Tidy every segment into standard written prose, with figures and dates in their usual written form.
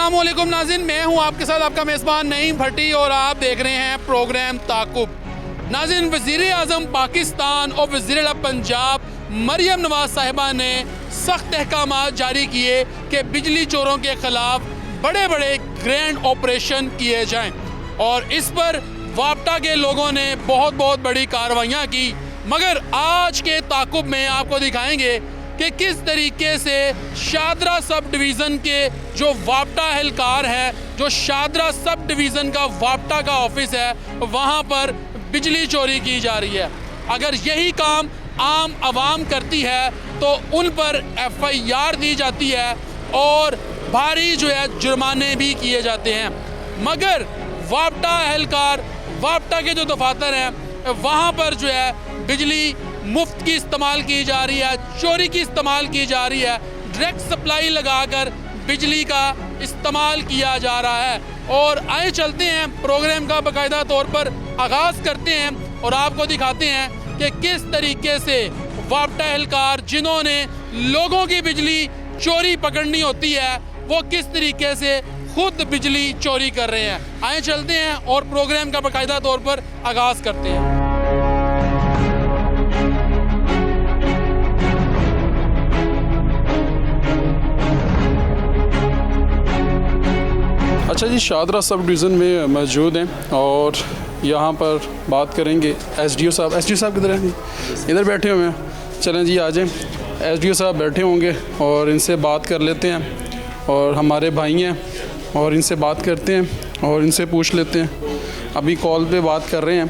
अस्सलामुअलैकुम नाज़रीन, मैं हूं आपके साथ आपका मेज़बान नईम भट्टी और आप देख रहे हैं प्रोग्राम ताक़ुब। नाज़रीन, वज़ीर आज़म पाकिस्तान और वज़ीर आला पंजाब मरियम नवाज़ साहिबा ने सख्त अहकामात जारी किए कि बिजली चोरों के ख़िलाफ़ बड़े बड़े ग्रैंड ऑपरेशन किए जाएँ और इस पर वापटा के लोगों ने बहुत बड़ी कार्रवाइयाँ की। मगर आज के ताक़ुब में आपको दिखाएंगे कि किस तरीके से शादरा सब डिवीज़न के जो वापटा एहलकार है, जो शादरा सब डिवीज़न का वापटा का ऑफिस है, वहाँ पर बिजली चोरी की जा रही है। अगर यही काम आम आवाम करती है तो उन पर FIR दी जाती है और भारी जो है जुर्माने भी किए जाते हैं। मगर वापटा एहलकार, वापटा के जो दफातर हैं, वहाँ पर जो है बिजली मुफ्त की इस्तेमाल की जा रही है, चोरी की इस्तेमाल की जा रही है, डायरेक्ट सप्लाई लगाकर बिजली का इस्तेमाल किया जा रहा है। और आए चलते हैं, प्रोग्राम का बाकायदा तौर पर आगाज़ करते हैं और आपको दिखाते हैं कि किस तरीके से वापटा एहलकार जिन्होंने लोगों की बिजली चोरी पकड़नी होती है, वो किस तरीके से खुद बिजली चोरी कर रहे हैं। आए चलते हैं और प्रोग्राम का बाकायदा तौर पर आगाज़ करते हैं। अच्छा जी, शादरा सब डिवीज़न में मौजूद हैं और यहाँ पर बात करेंगे SDO साहब। SDO साहब किधर हैं? इधर बैठे हुए हैं। चलें जी, आ जाएँ। SDO साहब बैठे होंगे और इनसे बात कर लेते हैं और हमारे भाई हैं और इनसे बात करते हैं और इनसे पूछ लेते हैं। अभी कॉल पे बात कर रहे हैं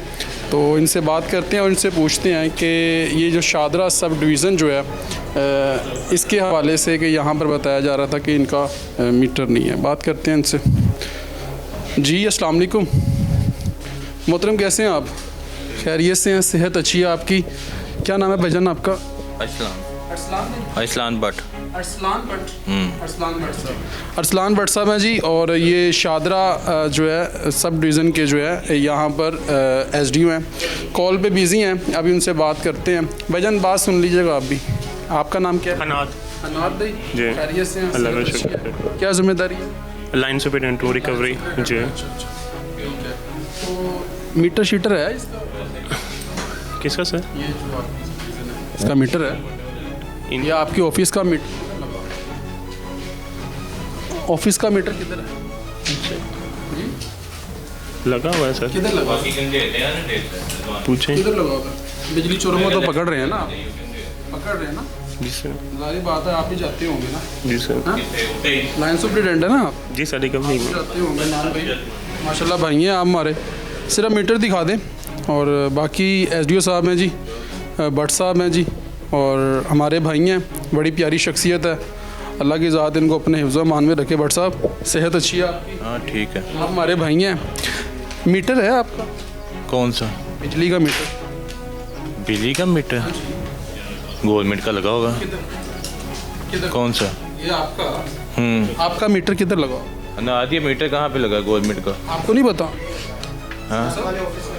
तो इनसे बात करते हैं और इनसे पूछते हैं कि ये जो शादरा सब डिवीज़न जो है इसके हवाले से कि यहाँ पर बताया जा रहा था कि इनका मीटर नहीं है। बात करते हैं इनसे। जी अस्सलाम वालेकुम मोहतरम, कैसे हैं आप? खैरियत से हैं? सेहत अच्छी है आपकी? क्या नाम है भाईजान आपका? अरसलान भट्ट। अरसलान भट्ट साहब हैं जी। और ये शादरा जो है सब डिवीज़न के जो है यहाँ पर SDO हैं, कॉल पे बिज़ी हैं। अभी उनसे बात करते हैं। भाईजान बात सुन लीजिएगा आप भी। आपका नाम क्या है? अनाद जी। खैरियत से हैं? अल्लाह का शुक्र है। क्या जिम्मेदारी है? लाइन सुपरिटेंडेंट टू रिकवरी जी। तो मीटर शीटर है इसका? किसका सर? ये जो इसका मीटर है, ये आपकी ऑफिस का मीटर? ऑफिस का मीटर किधर है? लगा हुआ है सर। किधर लगा? पूछें। किधर लगा होगा? बिजली चोरों को तो पकड़ रहे हैं ना, पकड़ रहे हैं ना? जी सर। जारी बात है, आप ही जाते होंगे ना? जी सर। लाइन सुपरिटेंडेंट है ना आप? जी सर, रिकवरी में जाते होंगे ना भाई? माशाल्लाह भाई हैं आप हमारे। सिर्फ मीटर दिखा दें। और बाकी SDO साहब हैं जी, भट्ट साहब हैं जी और हमारे भाई हैं। बड़ी प्यारी शख्सियत है, अल्लाह की ज़ात इनको अपने हिफ्ज़ मान में रखे। भट्ट साहब सेहत अच्छी है आपकी? हाँ ठीक है। आप हमारे भाई हैं। मीटर है आपका? कौन सा? बिजली का मीटर। बिजली का मीटर? गवर्नमेंट का लगा होगा। किधर? कौन सा? ये आपका? आपका मीटर किधर लगा? ना आदि मीटर कहाँ पे लगा गवर्नमेंट का? आपको नहीं पता?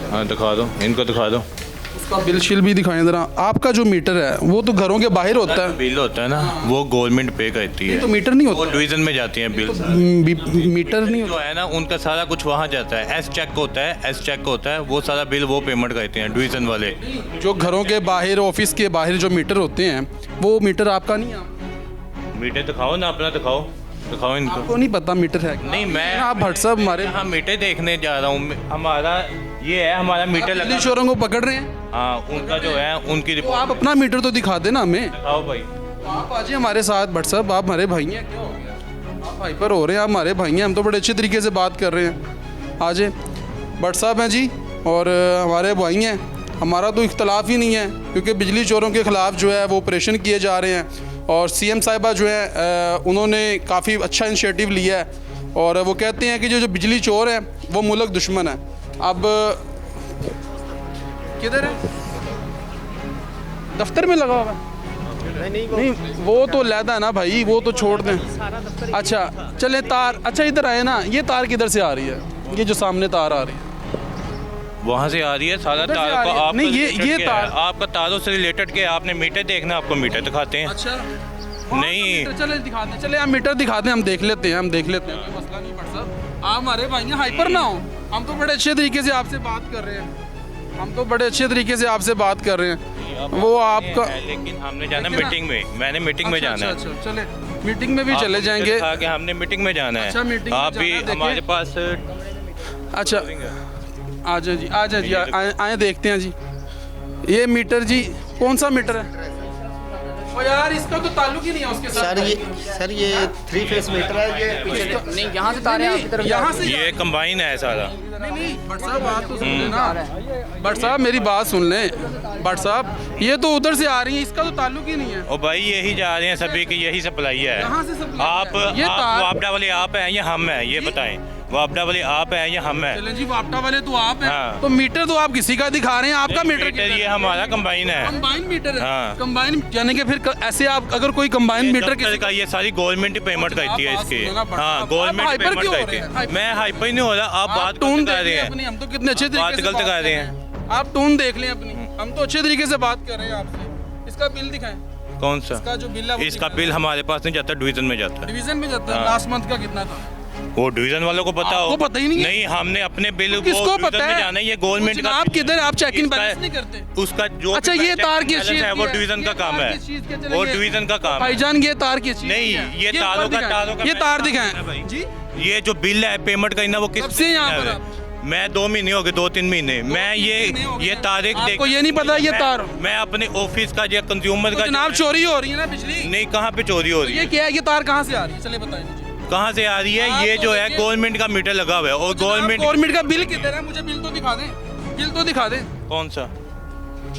हाँ दिखा दो, इनको दिखा दो। उसका बिल शिल भी दिखाएं ज़रा। आपका जो मीटर है वो तो घरों के बाहर होता है। बिल होता है ना, वो गवर्नमेंट पे करती है। तो मीटर नहीं वो होता? डिवीज़न में जाती हैं बिल। मीटर नहीं जो है ना, उनका सारा कुछ वहाँ जाता है। एस चेक होता है, वो सारा बिल वो पेमेंट करते हैं डिवीज़न वाले। जो घरों के बाहर, ऑफिस के बाहर जो मीटर होते हैं, वो मीटर आपका नहीं है? मीटर दिखाओ ना, अपना दिखाओ इनको। आपको नहीं पता मीटर है? नहीं, मैं आप भट्ट साहब हमारे हाँ मीटर देखने जा रहा हूँ। हमारा ये है, हमारा मीटर लगा। बिजली चोरों को पकड़ रहे हैं? हाँ, उनका जो है उनकी तो रिपोर्ट आप अपना मीटर तो दिखा देना हमें। दिखाओ भाई। आप आ जाइए हमारे साथ। भट्ट साहब आप हमारे भाई हैं, क्या हो गया? आप हाइपर हो रहे हैं? आप हमारे भाई हैं, हम तो बड़े अच्छे तरीके से बात कर रहे हैं। आ जाए। भट्ट साहब हैं जी और हमारे भाई हैं। हमारा तो इख्तलाफ ही नहीं है क्योंकि बिजली चोरों के ख़िलाफ़ जो है वो ऑपरेशन किए जा रहे हैं और CM साहिबा जो है उन्होंने काफ़ी अच्छा इनिशिएटिव लिया है और वो कहते हैं कि जो बिजली चोर है वो मुल्क दुश्मन है। अब किधर है? दफ्तर में लगा हुआ है? नहीं, वो तो लैदा है ना भाई, वो तो छोड़ दें। अच्छा चले तार। अच्छा इधर आए ना, ये तार किधर से आ रही है? ये जो सामने तार आ रही है वहाँ से आ रही है। सारा तार को आप नहीं, ये तार आपका तारों से रिलेटेड के आपने मीटर देखना, आपको मीटर दिखाते हैं। अच्छा नहीं चले दिखाते हैं, चले आप मीटर दिखा दें, हम देख लेते हैं, कोई मसला नहीं पड़ साहब। आप हमारे भाई हैं, हाइपर ना हो। हम तो बड़े अच्छे तरीके से आपसे बात कर रहे हैं, वो आपका लेकिन हमने जाना मीटिंग में, मैंने मीटिंग में जाना है। अच्छा, चले मीटिंग में भी चले जाएंगे। कि हमने मीटिंग में जाना है। अच्छा, मीटिंग में आप भी जाना है, हमारे पास अच्छा आ जाए जी, आए देखते हैं जी। ये मीटर जी कौन सा मीटर है? ओ यार इसका तो ताल्लुक ही नहीं है उसके साथ। सर ये 3 फेस मीटर है, ये पीछे नहीं यहाँ से तारे आपकी तरफ यहाँ से ये कंबाइन है सारा। नहीं बट साहब बात तो सुन लेना, बट साहब मेरी बात सुन लें, बट साहब ये तो उधर से आ रही है, इसका तो ताल्लुक ही नहीं है। और भाई यही जा रहे हैं सभी की, यही सप्लाई है। कहाँ से सप्लाई आप है? ये तार वापडा वाले आप हैं या हम हैं, ये बताएं। वापडा वाले आप हैं या हम हैं? चलें जी, वापटा वाले तो आप हैं। हाँ। तो मीटर तो आप किसी का दिखा रहे हैं, आपका मीटर मीटर ये हमारा कंबाइन है। कंबाइन मीटर है। हाँ। कंबाइन यानी कि फिर ऐसे आप अगर कोई कंबाइन मीटर दफ्तर का ये सारी गवर्नमेंट पेमेंट करती है आप इसकी। बात सुनो ना, बट हाँ आप गवर्नमेंट हाइपर पेमेंट क्यों हो करती रहे है। हैं? मैं हाइपर नहीं हो रहा, आप बात टून गलत कर रहे अपनी, हैं। हम तो कितने अच्छे तरीके बात से गलत कर रहे हैं। आप टून देख लें अपनी, हम तो अच्छे तरीके से बात कर रहे हैं आपसे। इसका बिल दिखाएं, कौन सा? इसका जो बिल है वो इसका दिखाएं। बिल हमारे पास नहीं जाता, डिवीजन में जाता है। डिवीजन में जाता है। हाँ। लास्ट मंथ का कितना था? वो डिवीजन वालों को पता आपको हो। पता ही नहीं है? नहीं, हमने अपने बिल को किसको डिवीजन पता में है? जाना है, ये गवर्नमेंट का। आप किधर आप चेक इन इसका- बैलेंस नहीं करते? उसका जो अच्छा भी ये check तार and किस balance चीज है की वो है? डिवीजन का ये काम तार है, किस चीज के चले वो ये? डिवीजन का काम है। भाईजान ये तार किस चीज नहीं, की है? ये तारों ऊपर का दिखाएं। तारों का ये मैं तार समझ दिखाएं रहा भाई। जी। ये जो बिल है पेमेंट करना वो किस कब से यहाँ पर है? आप? मैं 2 महीने हो गए, 2-3 महीने। मैं ये तारीख आपको ये नहीं पता ये तार? मैं अपने ऑफिस का या कंज्यूमर तो का जनाब चोरी हो रही है ना बिजली? नहीं, कहाँ पे चोरी हो रही ये है? क्या है? ये तार कहाँ से आ रही है? चलिए बताएं मुझे। कहाँ से आ रही है? ये आप जो तो है देखिए- गवर्नमेंट का मीटर लगा हुआ है और गवर्नमेंट का बिल किधर है? मुझे बिल तो दिखा दें, बिल तो दिखा दें। कौन सा?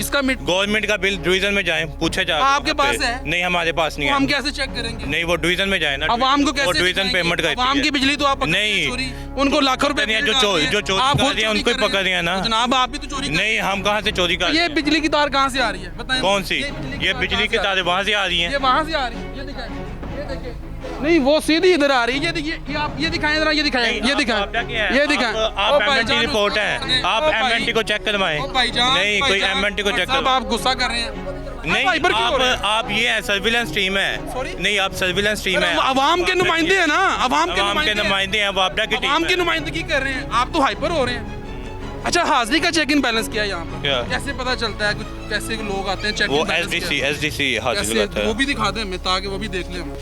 इसका मीटर गवर्नमेंट का बिल डिवीजन में जाए, पूछे जा। आपके पास है? नहीं, हमारे पास नहीं हम है। कैसे चेक करेंगे? नहीं, वो डिवीजन में जाए ना। अवाम को वो कैसे डिवीजन दिखाएंगे? पेमेंट करती अवाम है। की बिजली तो आप पकड़ नहीं, रहे हैं चोरी, उनको लाखों रुपए नहीं, बिल जो डाल चोरी- रहे हैं। जो चोरी आप कर खुद रहे हैं, चोरी उनको ही कर रहे पकड़ रहे हैं ना। तो जनाब आप भी तो चोरी कर रहे नहीं, हम कहाँ से चोरी कर हैं। रहे ये हैं? बिजली की तार कहाँ से आ रही है बताएं? कौन सी? ये तार बिजली की कहाँ से आ तारें वहाँ से आ रही रही है? हैं। ये वहाँ से आ रही है, ये दिखाएं, ये देखिए। नहीं वो सीधी इधर आ रही है, ये देखिए, ये आप ये दिखाएं जरा, ये दिखाएं, ये दिखाएं, ये दिखाएं। आप एमएनटी रिपोर्ट है, आप एमएनटी को चेक करवाएं। ओ भाईजान, नहीं, कोई भाईजान, एमएनटी को चेक साहब करवाएं। आप गुस्सा कर रहे हैं। नहीं, हाइपर क्यों हो रहे हैं? आप ये है सर्विलेंस टीम Sorry? है। नहीं, आप सर्विलेंस टीम है। अवाम के नुमाइंदे हैं ना, अवाम के अवाम के नुमाइंदे हैं, वापडा की टीम अवाम की है। नुमाइंदगी कर रहे हैं, आप तो हाइपर हो रहे हैं। अच्छा हाजिरी का चेक इन बैलेंस किया है यहाँ पर? क्या? कैसे पता चलता है कुछ कैसे लोग आते हैं चेक वो इन बैलेंस एसडीसी हाजिर कैसे करता वो है। भी दिखा दें हमें ताकि वो भी देख लें हम।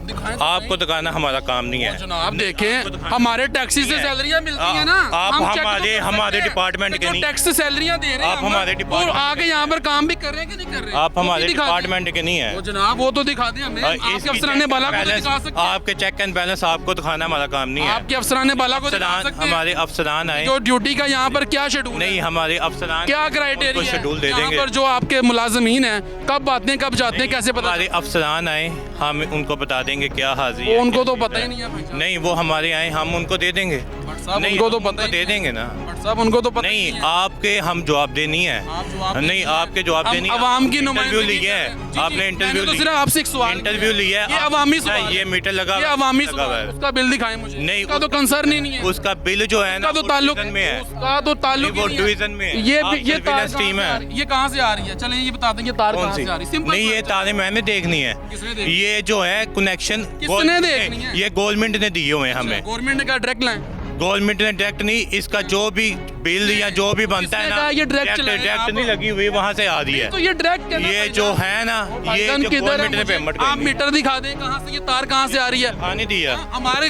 दिखाएं तो आपको दिखाना हमारा काम नहीं है। जनाब देखें हमारे टैक्सी से सैलरियां मिलती हैं ना, आप हम check तो हमारे- कर हमारे सकते हैं। डिपार्टमेंट तो के जो नहीं। टैक्स सैलरियां दे रहे हैं आप हम, हमारे वो डिपार्टमेंट आगे यहाँ पर काम भी कर रहे हैं कि नहीं कर रहे? आप वो भी हमारे दिखा दें। डिपार्टमेंट के नहीं है। वो जनाब वो तो दिखा दें हमें, और आपके इसकी अफसराने check बाला and को तो balance- दिखा सकते हैं। आपके चेक एंड बैलेंस आपको दिखाना हमारा काम नहीं है। आपके अफसराने बाला को दिखा अफसरान, सकते हैं। हमारे अफसरान आए। जो ड्यूटी का यहाँ पर क्या शेड्यूल नहीं, हमारे अफसरान क्या उनको क्राइटेरिया शेड्यूल दे यहाँ देंगे। पर जो आपके मुलाजमीन हैं कब आते हैं कब जाते हैं कैसे पता हमारे अफसरान आए, हम उनको बता देंगे क्या हाजिरी है। उनको तो पता ही नहीं है भाईजान। नहीं, वो हमारे आए, हम उनको दे देंगे। भट्ट साहब, नहीं, उनको तो हम पता ही दे नहीं देंगे ना। भट्ट साहब उनको तो पता ही नहीं, नहीं है। आपके हम जवाब दे नहीं है। आप जवाब नहीं, दीजिए। आपके जवाब हम दे नहीं। अवाम की इंटरव्यू नुमाइंदगी लिया कर है। रहे हैं। जी, आपने जी, इंटरव्यू मैंने तो सिर्फ आपसे एक सवाल इंटरव्यू लिया है। ये अवामी सवाल ये मीटर लगा ये हुआ है, अवामी लगा हुआ सवाल है। उसका बिल दिखाएं मुझे। नहीं, उसका तो कंसर्न ही नहीं है। उसका बिल जो है ना उसका तो वो ताल्लुक डिवीजन में है। उसका तो ताल्लुक नहीं, वो ही नहीं है। डिवीजन में है। ये आप ये तार सर्विलेंस टीम है। ये कहाँ से आ रही है? चलें ये बता दें ये तार कौन कहाँ सी? से आ रही है? सिंपल नहीं, ये तारे मैंने देखनी है। किसने देखनी? ये जो है कनेक्शन किसने देखनी है? ये गवर्नमेंट ने दिए हुए हैं हमें। गवर्नमेंट का डायरेक्ट लाइन गवर्नमेंट ने डायरेक्ट नहीं, इसका जो भी बिल या जो भी बनता है किसने ना, कहा ये direct चलाएं डायरेक्ट आप? नहीं लगी हुई, वहाँ से आ रही है। तो ये डायरेक्ट ये जो है ना, ये जो गवर्नमेंट ने पेमेंट आप करनी है। मीटर दिखा दें कहाँ से ये तार कहाँ से आ रही है? आने दिया,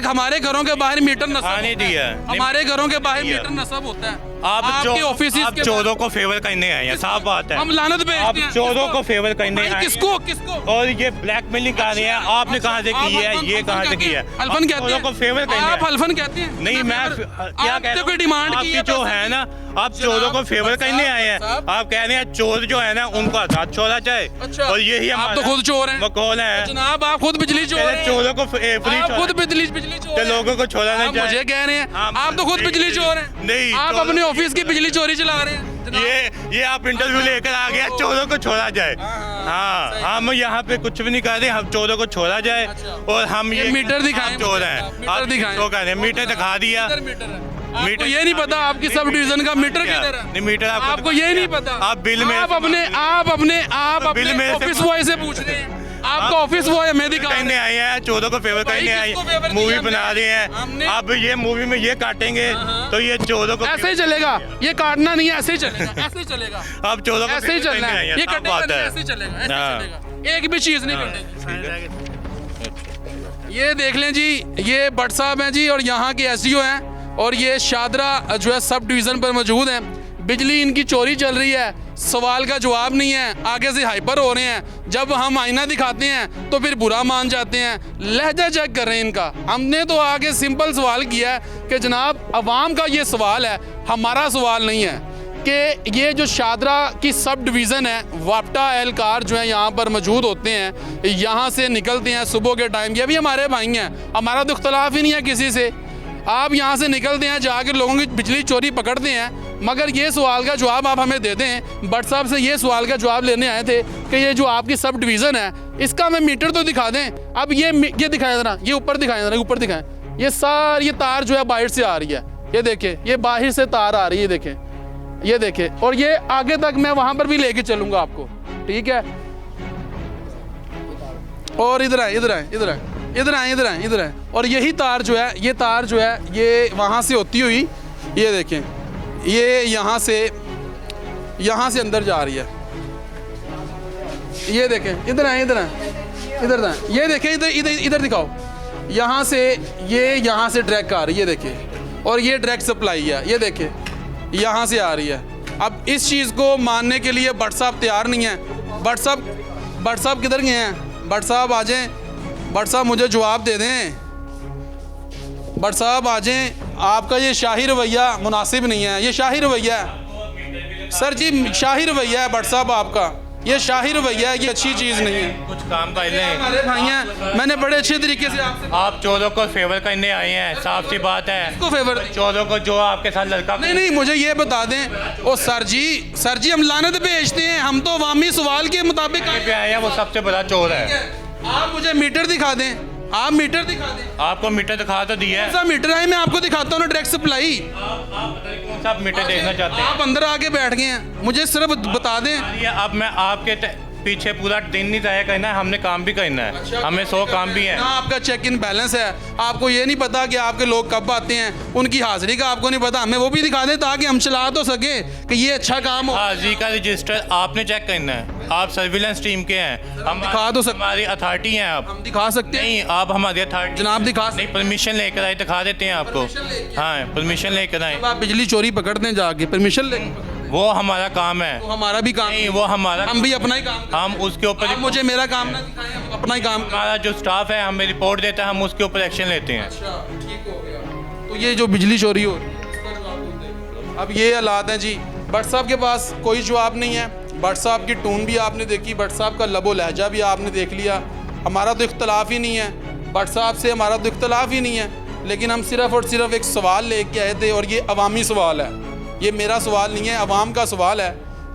हमारे घरों के बाहर मीटर नस्ब आने होता है। दिया। हमारे घरों के बाहर दिया। मीटर नस्ब होता है। आप आपके ऑफिस आप चोरों को फेवर करने आए हैं, साफ बात है। हम लानत आप भेजते हैं चोरों किसको? को फेवर करने भाई, आए किसको हैं। किसको और ये ब्लैकमेलिंग कर रहे हैं। आपने कहाँ से की है? ये कहाँ से की है? हल्फन कहते चोरों हैं को फेवर करने आप आए। हल्फन कहते हैं नहीं, मैं क्या आपने कह रहा कोई डिमांड की आपकी है जो पैसे है की? ना, आप चोरों को फेवर साहब, करने आए हैं। साहब। आप कह रहे हैं चोर जो है ना उनको आजाद छोड़ा जाए। अच्छा, और यही आप तो खुद चोर हैं। मकौल है। जनाब आप खुद बिजली चोर पहले हैं। चोरों को फ्री आप खुद छोड़ा, बिजली चोर तो हैं। लोगों को छोड़ा नहीं आप मुझे कह रहे हैं हाँ, आप तो खुद नहीं, बिजली चोर हैं। नहीं, आप चोरों अपने की- ऑफिस की बिजली चोरी चला रहे हैं जनाब। ये आप इंटरव्यू लेकर आ गया, चोरों को छोड़ा जाए। हाँ, सही। हाँ, हम यहाँ पे कुछ भी नहीं कर रहे, हम चोरों को छोड़ा जाए। अच्छा। और हम ये मीटर दिखाएं आप चोर मुझे, हैं। आप मीटर आप दिखाएं। किसको कह रहे हैं? मीटर दिखा दिया। किधर मीटर है? आपको मीटर ये नहीं पता आपकी सब डिवीजन का मीटर क्या? किधर है? नहीं, मीटर आपको आपको दिखा ये नहीं दिया। पता। आप बिल में आप अपने बिल ऑफिस में से बॉय से पूछ रहे हैं। आपका ऑफिस वो है मैं दिखा करने आए हैं, 14 को फेवर करने आए किसको favor हैं, मूवी किया बना रहे हमने? हैं। अब ये मूवी में ये काटेंगे तो ये 14 को ऐसे ही चलेगा, ये काटना नहीं है, ऐसे ही चलेगा, ऐसे ही चलेगा, अब 14 को ऐसे ही फेवर चलना करने आए है, हैं, ये साफ कटेगा बात नहीं, है। ऐसे ही चलेगा, ऐसे हाँ। ही चलेगा, एक भी चीज नहीं कटेगी। ये देख लें जी, ये भट्ट साहब हैं जी और यहाँ के एसडीओ हैं और ये शादरा जो है सब डिवीज़न पर मौजूद हैं। बिजली इनकी चोरी चल रही है, सवाल का जवाब नहीं है, आगे से हाइपर हो रहे हैं। जब हम आईना दिखाते हैं तो फिर बुरा मान जाते हैं। लहजा चेक कर रहे हैं इनका। हमने तो आगे सिंपल सवाल किया है कि जनाब अवाम का ये सवाल है, हमारा सवाल नहीं है कि ये जो शादरा की सब डिवीज़न है, वापटा एहलकार जो है यहाँ पर मौजूद होते हैं, यहाँ से निकलते हैं सुबह के टाइम। ये भी हमारे भाई हैं, हमारा तो इख्तलाफ ही नहीं है किसी से। आप यहाँ से निकलते हैं, जाकर लोगों की बिजली चोरी पकड़ते हैं, मगर ये सवाल का जवाब आप हमें दे दें। भट्ट साहब से ये सवाल का जवाब लेने आए थे कि ये जो आपकी सब डिवीज़न है इसका हमें मीटर तो दिखा दें। अब ये दिखाएं ज़रा, ये ऊपर दिखाएं ज़रा, ऊपर दिखाएं। ये सारी ये तार जो है बाहर से आ रही है, ये देखें, ये बाहर से तार आ रही है, देखें, ये देखें। और ये आगे तक मैं वहाँ पर भी लेके चलूँगा आपको, ठीक है। और इधर आए, इधर आए, इधर आए, इधर आए, इधर आए, इधर आए। और यही तार जो है, ये तार जो है ये वहाँ से होती हुई, ये देखें, ये यहाँ से अंदर जा रही है। ये देखें, इधर आए, इधर आए, इधर आए, ये देखें, इधर इधर इधर दिखाओ। यहाँ से ये यहाँ से डायरेक्ट आ रही है, देखिए, और ये डायरेक्ट सप्लाई है, ये देखें, यहाँ से आ रही है। अब इस चीज़ को मानने के लिए भट्ट साहब तैयार नहीं हैं। भट्ट साहब किधर गए हैं? भट्ट साहब आ जाएं, भट्ट साहब मुझे जवाब दे दें, भट्ट साहब आ जाएं। आपका ये शाही रवैया मुनासिब नहीं है, ये शाही रवैया है सर जी, शाही रवैया है भट्ट साहब आपका, ये शाही रवैया है, ये अच्छी चीज़ नहीं है। कुछ काम कर लें। हमारे भाई हैं, मैंने बड़े अच्छे तरीके से आपसे आप 14 को फेवर करने आए हैं, साफ सी बात है। को फेवर 14 को जो आपके साथ लड़का नहीं, मुझे ये बता दें। ओ सर जी हम लानत भेजते हैं, हम तो अवामी सवाल के मुताबिक पे आए हैं, वो सबसे बड़ा चोर है। आप मुझे मीटर दिखा दें, आप मीटर दिखा दें। आपको मीटर दिखा तो दिया है। कौन सा मीटर है? मैं आपको दिखाता हूँ ना, डायरेक्ट सप्लाई। कौन सा आप मीटर देखना चाहते हैं? आप अंदर आके बैठ गए हैं, मुझे सिर्फ बता दें। ये अब मैं आपके पीछे पूरा दिन नहीं तय करना है, हमने काम भी करना है, हमें 100 काम भी है। ना आपका चेक इन बैलेंस है, आपको ये नहीं पता कि आपके लोग कब आते हैं, उनकी हाजिरी का आपको नहीं पता, हमें वो भी दिखा दें ताकि हम चला तो सके कि ये अच्छा काम हो। हाजिरी का रजिस्टर आपने चेक करना है, आप सर्विलेंस टीम के हैं, हम दिखा तो सकते, हमारी अथॉरिटी हैं। आप हम दिखा सकते हैं। नहीं, आप हमारी अथॉरिटी जनाब दिखा नहीं, परमिशन लेकर आए, दिखा देते हैं आपको। हाँ, परमिशन लेकर आए। आप बिजली चोरी पकड़ते हैं जाके, परमिशन ले, वो हमारा काम है। तो हमारा भी काम नहीं, वो हमारा, हम भी अपना ही काम, हम उसके ऊपर आप मुझे मेरा काम ना दिखाएं, हम अपना ही काम। हमारा जो स्टाफ है हमें रिपोर्ट देता है, हम उसके ऊपर एक्शन लेते हैं। अच्छा, ठीक हो गया। तो ये जो बिजली चोरी हो रही है, इसका जवाब तुम दे। अब ये हालात हैं जी, भट्ट साहब के पास कोई जवाब नहीं है। भट्ट साहब की टून भी आपने देखी, भट्ट साहब का लबो लहजा भी आपने देख लिया। हमारा तो इख्तलाफ ही नहीं है, भट्ट साहब से हमारा तो इख्तलाफ ही नहीं है, लेकिन हम सिर्फ और सिर्फ एक सवाल लेके आए थे, और ये अवामी सवाल है, ये मेरा सवाल नहीं है, अवाम का सवाल है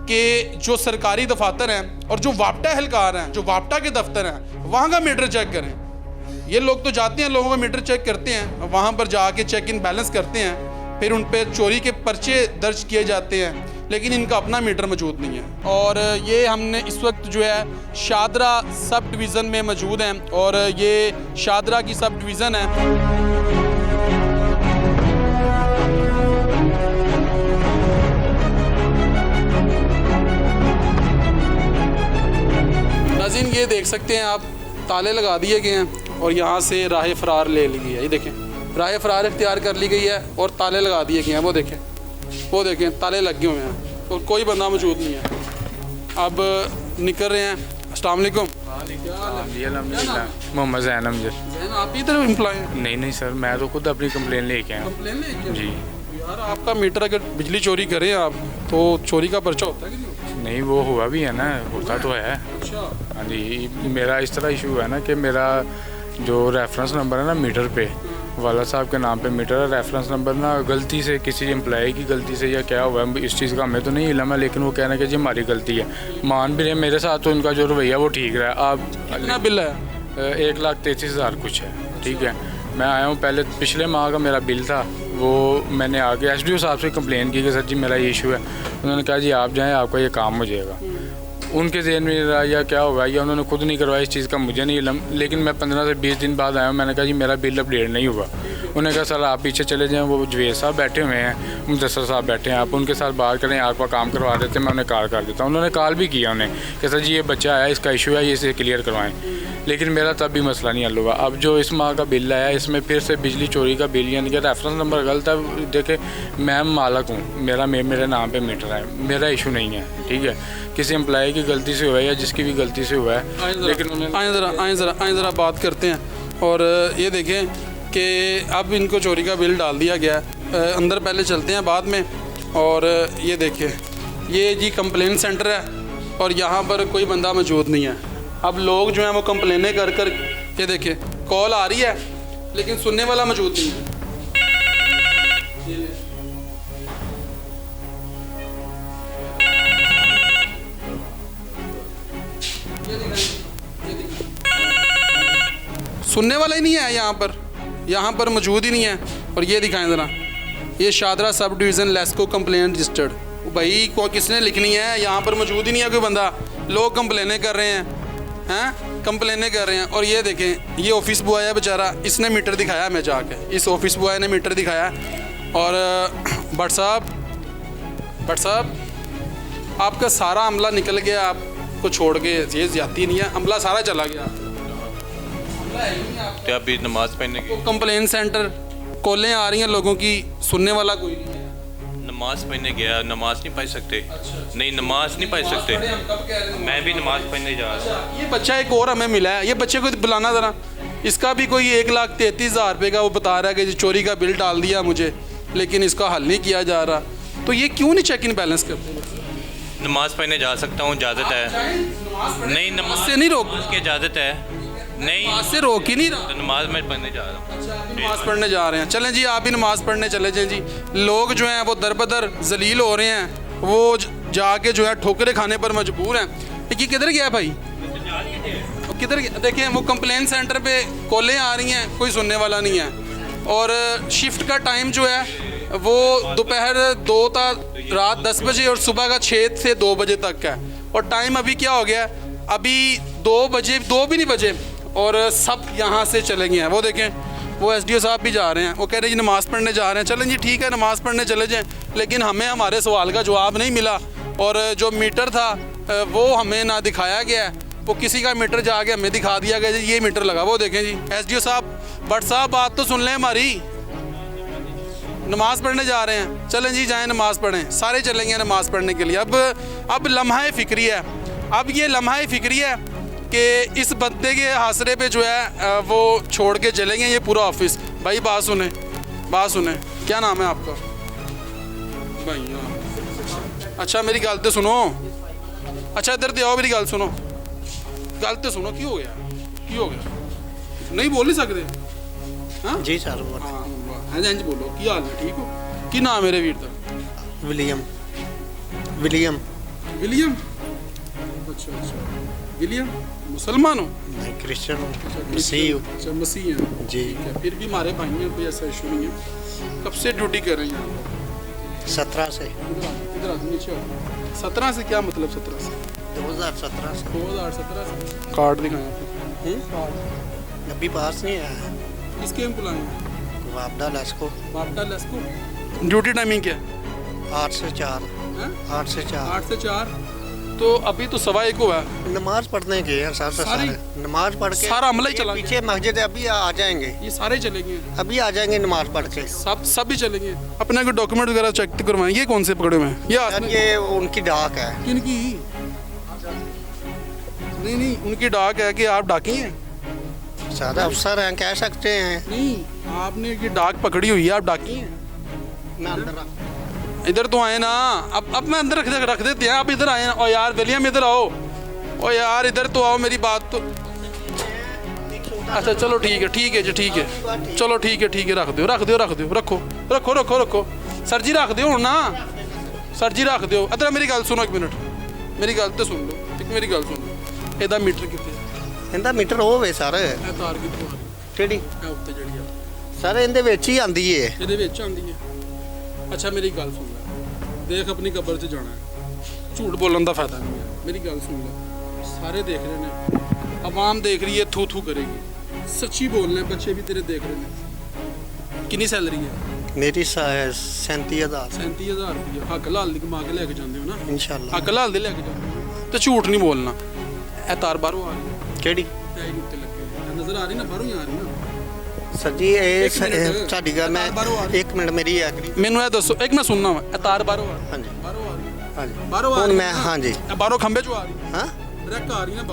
कि जो सरकारी दफातर हैं और जो वापटा एहलकार हैं, जो वापटा के दफ्तर हैं, वहाँ का मीटर चेक करें। ये लोग तो जाते हैं, लोगों का मीटर चेक करते हैं, वहाँ पर जाके चेक इन बैलेंस करते हैं, फिर उन पर चोरी के पर्चे दर्ज किए जाते हैं, लेकिन इनका अपना मीटर मौजूद नहीं है। और ये हमने इस वक्त जो है शादरा सब डिवीज़न में मौजूद हैं, और ये शादरा की सब डिवीज़न है। नाज़रीन ये देख सकते हैं आप, ताले लगा दिए गए हैं और यहाँ से राह फ़रार ले ली गई है। ये देखें, राह फ़रार इख्तियार कर ली गई है और ताले लगा दिए गए हैं। वो देखें ताले लगे हुए हैं और कोई बंदा मौजूद नहीं है। अब निकल रहे हैं। अस्सलाम वालेकुम। जी अल्हम्दुलिल्लाह। मोहम्मद ज़ैन अमजद। आप ही तरफ एम्प्लॉय हैं? नहीं सर, मैं तो खुद अपनी कंप्लेन लेके आया हूँ। कंप्लेन लेके? जी यार आपका मीटर अगर बिजली चोरी करें आप तो चोरी का पर्चा होता है कि नहीं होता? नहीं, वो हुआ भी है ना, होता तो है। अच्छा, हाँ जी, मेरा इस तरह इशू है ना कि मेरा जो रेफरेंस नंबर है ना मीटर पे, वाला साहब के नाम पे मीटर है, रेफरेंस नंबर ना गलती से किसी एम्प्लॉय की गलती से या क्या हुआ है इस चीज़ का हमें तो नहीं इल्म है, लेकिन वो कह रहे हैं कि जी हमारी गलती है। मान भी रहे मेरे साथ, तो उनका जो रवैया वो ठीक रहा है। आप कितना बिल है? 1,33,000 कुछ है, ठीक है। मैं आया हूँ, पहले पिछले माह का मेरा बिल था, वो मैंने आगे एसडीओ साहब से कंप्लेन की कि सर जी मेरा ये इशू है। उन्होंने कहा जी आप जाएं, आपका ये काम हो जाएगा। उनके जहन में रहा या क्या हुआ या उन्होंने खुद नहीं करवाया, इस चीज़ का मुझे नहीं इल्म। लेकिन मैं 15 से 20 दिन बाद आया हूँ, मैंने कहा जी मेरा बिल अपडेट नहीं हुआ। उन्होंने कहा सर आप पीछे चले जाएँ, वो जवेद साहब बैठे हुए हैं, मुदस्सर साहब बैठे हैं, आप उनके साथ बात करें, आपका काम करवा देते, मैं उन्हें कॉल कर देता हूँ। उन्होंने कॉल भी किया उन्हें कि सर जी ये बच्चा आया, इसका इशू है, ये इसे क्लियर करवाएं। लेकिन मेरा तब भी मसला नहीं हल हुआ। अब जो इस माह का बिल आया, इसमें फिर से बिजली चोरी का बिल, यानी कि रेफरेंस नंबर गलत है। देखे मैं मालक हूँ, मेरे नाम पे मीटर है, मेरा इशू नहीं है, ठीक है। किसी एम्प्लॉय की गलती से हुआ है या जिसकी भी गलती से हुआ है, लेकिन आए ज़रा बात करते हैं। और ये देखें कि अब इनको चोरी का बिल डाल दिया गया है। अंदर पहले चलते हैं बाद में। और ये देखें, ये जी कंप्लेंट सेंटर है और यहाँ पर कोई बंदा मौजूद नहीं है। अब लोग जो हैं वो कंप्लेनें कर कर, ये देखें कॉल आ रही है लेकिन सुनने वाला मौजूद नहीं है। सुनने वाला ही नहीं है, यहाँ पर मौजूद ही नहीं है। और ये दिखाएं ज़रा, ये Shahdara sub division LESCO complaint registered. भाई को किसने लिखनी है, यहाँ पर मौजूद ही नहीं है कोई बंदा। लोग कंप्लेनें कर रहे हैं, कंप्लेनें कर रहे हैं। और ये देखें, ये ऑफिस बॉय है बेचारा, इसने मीटर दिखाया हमें जाके, इस ऑफिस बॉय ने मीटर दिखाया। और भट्ट साहब आपका सारा अमला निकल गया, आपको छोड़ के, ये ज्यादती नहीं है, अमला सारा चला गया। तो अभी नमाज पढ़ने की कंप्लेन सेंटर कॉलें आ रही हैं लोगों की, सुनने वाला कोई नहीं है। नमाज पढ़ने गया, नमाज नहीं पढ़ सकते। नहीं, नमाज नहीं पढ़ सकते। मैं भी नमाज पढ़ने जा रहा हूँ। ये बच्चा एक और हमें मिला है, ये बच्चे को बुलाना ज़रा। इसका भी कोई 1,33,000 रुपये का वो बता रहा है कि चोरी का बिल डाल दिया मुझे, लेकिन इसका हल नहीं किया जा रहा। तो ये क्यों नहीं चेक इन बैलेंस करते? नमाज पढ़ने जा सकता हूँ, इजाज़त है। नहीं, नमाज से नहीं रोक की इजाज़त है। नहीं, नमाज से रोक ही नहीं रहा। तो नमाज मैं पढ़ने जा रहा हूँ। नमाज पढ़ने जा रहे हैं, चलें जी आप भी नमाज पढ़ने चले जाएं जी। लोग जो हैं वो दर बदर जलील हो रहे हैं, वो जाके जो है ठोकरे खाने पर मजबूर हैं। ये किधर गया भाई, किधर गया? देखें वो कंप्लेन सेंटर पे कॉलें आ रही हैं, कोई सुनने वाला नहीं है। और शिफ्ट का टाइम जो है वो दोपहर 2 तक रात 10 बजे और सुबह का 6 से 2 बजे तक है। और टाइम अभी क्या हो गया, अभी 2 बजे, 2 भी नहीं बजे, और सब यहाँ से चले गए हैं। वो देखें वो एसडीओ साहब भी जा रहे हैं, वो कह रहे हैं जी नमाज़ पढ़ने जा रहे हैं। चलें जी ठीक है, नमाज़ पढ़ने चले जाएं, लेकिन हमें हमारे सवाल का जवाब नहीं मिला। और जो मीटर था वो हमें ना दिखाया गया, वो किसी का मीटर जाके हमें दिखा दिया गया जी ये मीटर लगा। वो देखें जी एसडीओ साहब, भट्ट साहब बात तो सुन लें हमारी, नमाज़ पढ़ने जा रहे हैं। चलें जी जाएँ नमाज़ पढ़ें, सारे चलेंगे नमाज़ पढ़ने के लिए। अब लम्हा फ़िक्री है, अब ये लम्हा फ़िक्री है कि इस बंदे के हासरे पे जो है वो छोड़ के चलेंगे ये पूरा ऑफिस। भाई बात सुने, क्या नाम है आपका भाई? अच्छा मेरी गल तो सुनो, अच्छा इधर आओ, मेरी गल सुनो, गल तो सुनो। की हो गया, नहीं बोल नहीं सकते? हाँ जी सर। हाँ जी बोलो, की हाल है, ठीक हो? की नाम मेरे वीर का? विलियम। अच्छा विलियम, मुसलमान हो? नहीं, क्रिश्चियन हूँ, मसीह हूँ। अच्छा मसीह हैं जी। फिर भी हमारे भाई में कोई ऐसा इशू नहीं है। कब से ड्यूटी कर रही हैं? 17 से। इधर आदमी नीचे आओ। 17 से क्या मतलब? 17 से 2017 से। 2017 से। कार्ड दिखाएं आपको। अभी पास नहीं आया। किसके एम्प्लॉय हैं? वापडा लेस्को। ड्यूटी टाइमिंग क्या है? 8 से 4। 8 से 4। 8 से 4। तो अभी तो 1:15 हुआ है। नमाज पढ़ने के हैं सारे नमाज पढ़ के सारा अमला ही चला पीछे मस्जिद है, अभी आ जाएंगे, ये सारे चलेंगे, अभी आ जाएंगे नमाज पढ़ के। सब भी चलेंगे। अपने कोई डॉक्यूमेंट वगैरह चेक करवाएं। ये कौन से पकड़े हुए हैं? ये उनकी डाक है। किनकी? नहीं उनकी डाक है कि आप डाकी हैं? सारे अफसर हैं, कह सकते हैं। नहीं, आपने की डाक पकड़ी हुई है, आप डाकी हैं? मैं अंदर इधर तो आए ना, अब मैं अंदर रख देते हैं, आप इधर आए ना। और यार विलियम इधर आओ, और यार इधर तो आओ, मेरी बात तो। अच्छा चलो ठीक है चलो ठीक है, रखो सर जी, रख दो ना सर जी, रख दो। अदर मेरी गल सुनो, 1 मिनट मेरी गल तो सुन लो, मेरी गल सुन लो। ਇਹਦਾ मीटर कितने? ਇਹਦਾ ਮੀਟਰ ਉਹ ਵੇ ਸਰ। ਇਹ ਤਾਰ ਕਿੱਥੋਂ ਆ ਰਹੀ? ਕਿਹੜੀ? ਇਹ ਉੱਤੇ ਜਿਹੜੀ ਆ ਸਰ ਇਹਦੇ ਵਿੱਚ ਹੀ ਆਂਦੀ ਏ। ਇਹਦੇ ਵਿੱਚ ਆਂਦੀ ਹੈ। अच्छा मेरी गल सुन ले, देख अपनी कब्र से जाना है, ਝੂਠ ਬੋਲਣ ਦਾ ਫਾਇਦਾ ਨਹੀਂ ਹੈ। ਮੇਰੀ ਗੱਲ ਸੁਣ ਲੈ, ਸਾਰੇ ਦੇਖ ਰਹੇ ਨੇ, ਆਵਾਮ ਦੇਖ ਰਹੀ ਹੈ, ਥੂ ਥੂ ਕਰੇਗੀ। ਸੱਚੀ ਬੋਲਣਾ ਹੈ, ਬੱਚੇ ਵੀ ਤੇਰੇ ਦੇਖ ਰਹੇ ਨੇ। ਕਿੰਨੀ ਸੈਲਰੀ ਹੈ? मेरी 37,000 37,000 ਰੁਪਏ। ਹੱਕ ਲਾਲ ਦੀ ਕਮਾ ਕੇ ਲੈ ਕੇ ਜਾਂਦੇ ਹੋ ਨਾ? इंशाल्लाह। ਹੱਕ ਲਾਲ ਦੇ ਲੈ ਕੇ ਜਾਂਦੇ ਹੋ ਤੇ ਝੂਠ ਨਹੀਂ ਬੋਲਣਾ। ਇਹ ਤਾਰ ਬਾਹਰੋਂ ਆ ਰਹੀ ਕਿਹੜੀ ਹੈ, ਇਹ ਉੱਤੇ ਲੱਗੇ ਹੋਏ। ਇਹ ਨਜ਼ਰ ਆ ਰਹੀ ਨਾ, ਬਾਹਰੋਂ ਹੀ ਆ ਰਹੀ ਨਾ। ਸਰ ਜੀ ਇਹ ਇੱਕ ਮਿੰਟ। ਸਾਡੀ ਗੱਲ ਮੈਂ ਬਾਹਰੋਂ ਆ ਰਹੀ। 1 ਮਿੰਟ ਮੇਰੀ ਆਖਰੀ। ਮੈਨੂੰ ਇਹ ਦੱਸੋ, ਇੱਕ ਮੈਂ ਸੁਣਨਾ ਵਾ, ਇਹ ਤਾਰ ਬਾਹਰੋਂ ਆ ਰਹੀ? ਹਾਂਜੀ ਬਾਹਰੋਂ ਆ ਰਹੀ? ਹਾਂਜੀ ਬਾਹਰੋਂ ਆ ਹੁਣ ਰਹੀ ਮੈਂ ਨਾ? ਹਾਂਜੀ ਇਹ ਬਾਹਰੋਂ ਖੰਭੇ ਚੋਂ ਆ ਰਹੀ? ਹਾਂ ਡਰੈਕ ਆ ਰਹੀ ਨਾ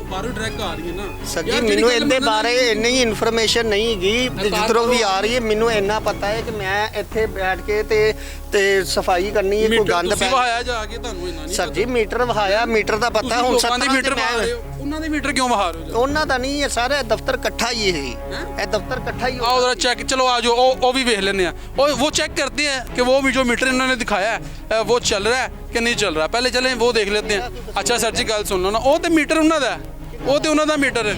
ਬਾਹਰੋਂ ਡਰੈਕ ਆ ਰਹੀ ਹੈ ਨਾ। ਸਰ ਜੀ ਯਾਰ ਜਿਹੜੀ ਮੈਨੂੰ ਗੱਲ ਇਹਦੇ ਮੰਨਣਾ ਬਾਰੇ ਨਹੀਂ। ਇੰਨੀ ਇਨਫੋਰਮੇਸ਼ਨ ਨਹੀਂ ਹੈਗੀ ਜਿੱਧਰੋਂ ਵੀ ਆ ਰਹੀ ਹੈ। ਮੈਨੂੰ ਇੰਨਾ ਪਤਾ ਹੈ ਕਿ ਮੈਂ ਇੱਥੇ ਬੈਠ ਕੇ ਤੇ ਸਫਾਈ ਕਰਨੀ ਹੈ, ਕੋਈ ਮੀਟਰ ਗੰਦ ਤੁਸੀਂ ਪੈ। ਵਹਾਇਆ ਜਾ ਕੇ, ਤੁਹਾਨੂੰ ਇੰਨਾ ਨਹੀਂ ਸਰ ਜੀ ਮੀਟਰ ਵਹਾਇਆ, ਮੀਟਰ ਦਾ ਪਤਾ ਹੁਣ ਲੋਕਾਂ ਦੇ 17 ਮੀਟਰ ਵਹਾ ਰਹੇ ਹੋ, ਉਹਨਾਂ ਦੇ ਮੀਟਰ ਕਿਉਂ ਵਹਾ ਰਹੇ ਹੋ? ਉਹਨਾਂ ਦਾ ਨਹੀਂ, ਇਹ ਸਾਰਾ ਦਫ਼ਤਰ ਇਕੱਠਾ ਹੀ ਹੈ। ਇਹ ਦਫ਼ਤਰ ਇਕੱਠਾ ही आओ जरा चेक, चलो आ जाओ, वो भी देख लेने हैं। और वो चेक करते हैं कि वो भी जो मीटर इन्होंने दिखाया है वो चल रहा है कि नहीं चल रहा। पहले चलें वो देख लेते हैं। अच्छा सर जी गल सुन लो ना, वो तो मीटर उन्होंने दा वो तो उन्होंने मीटर है।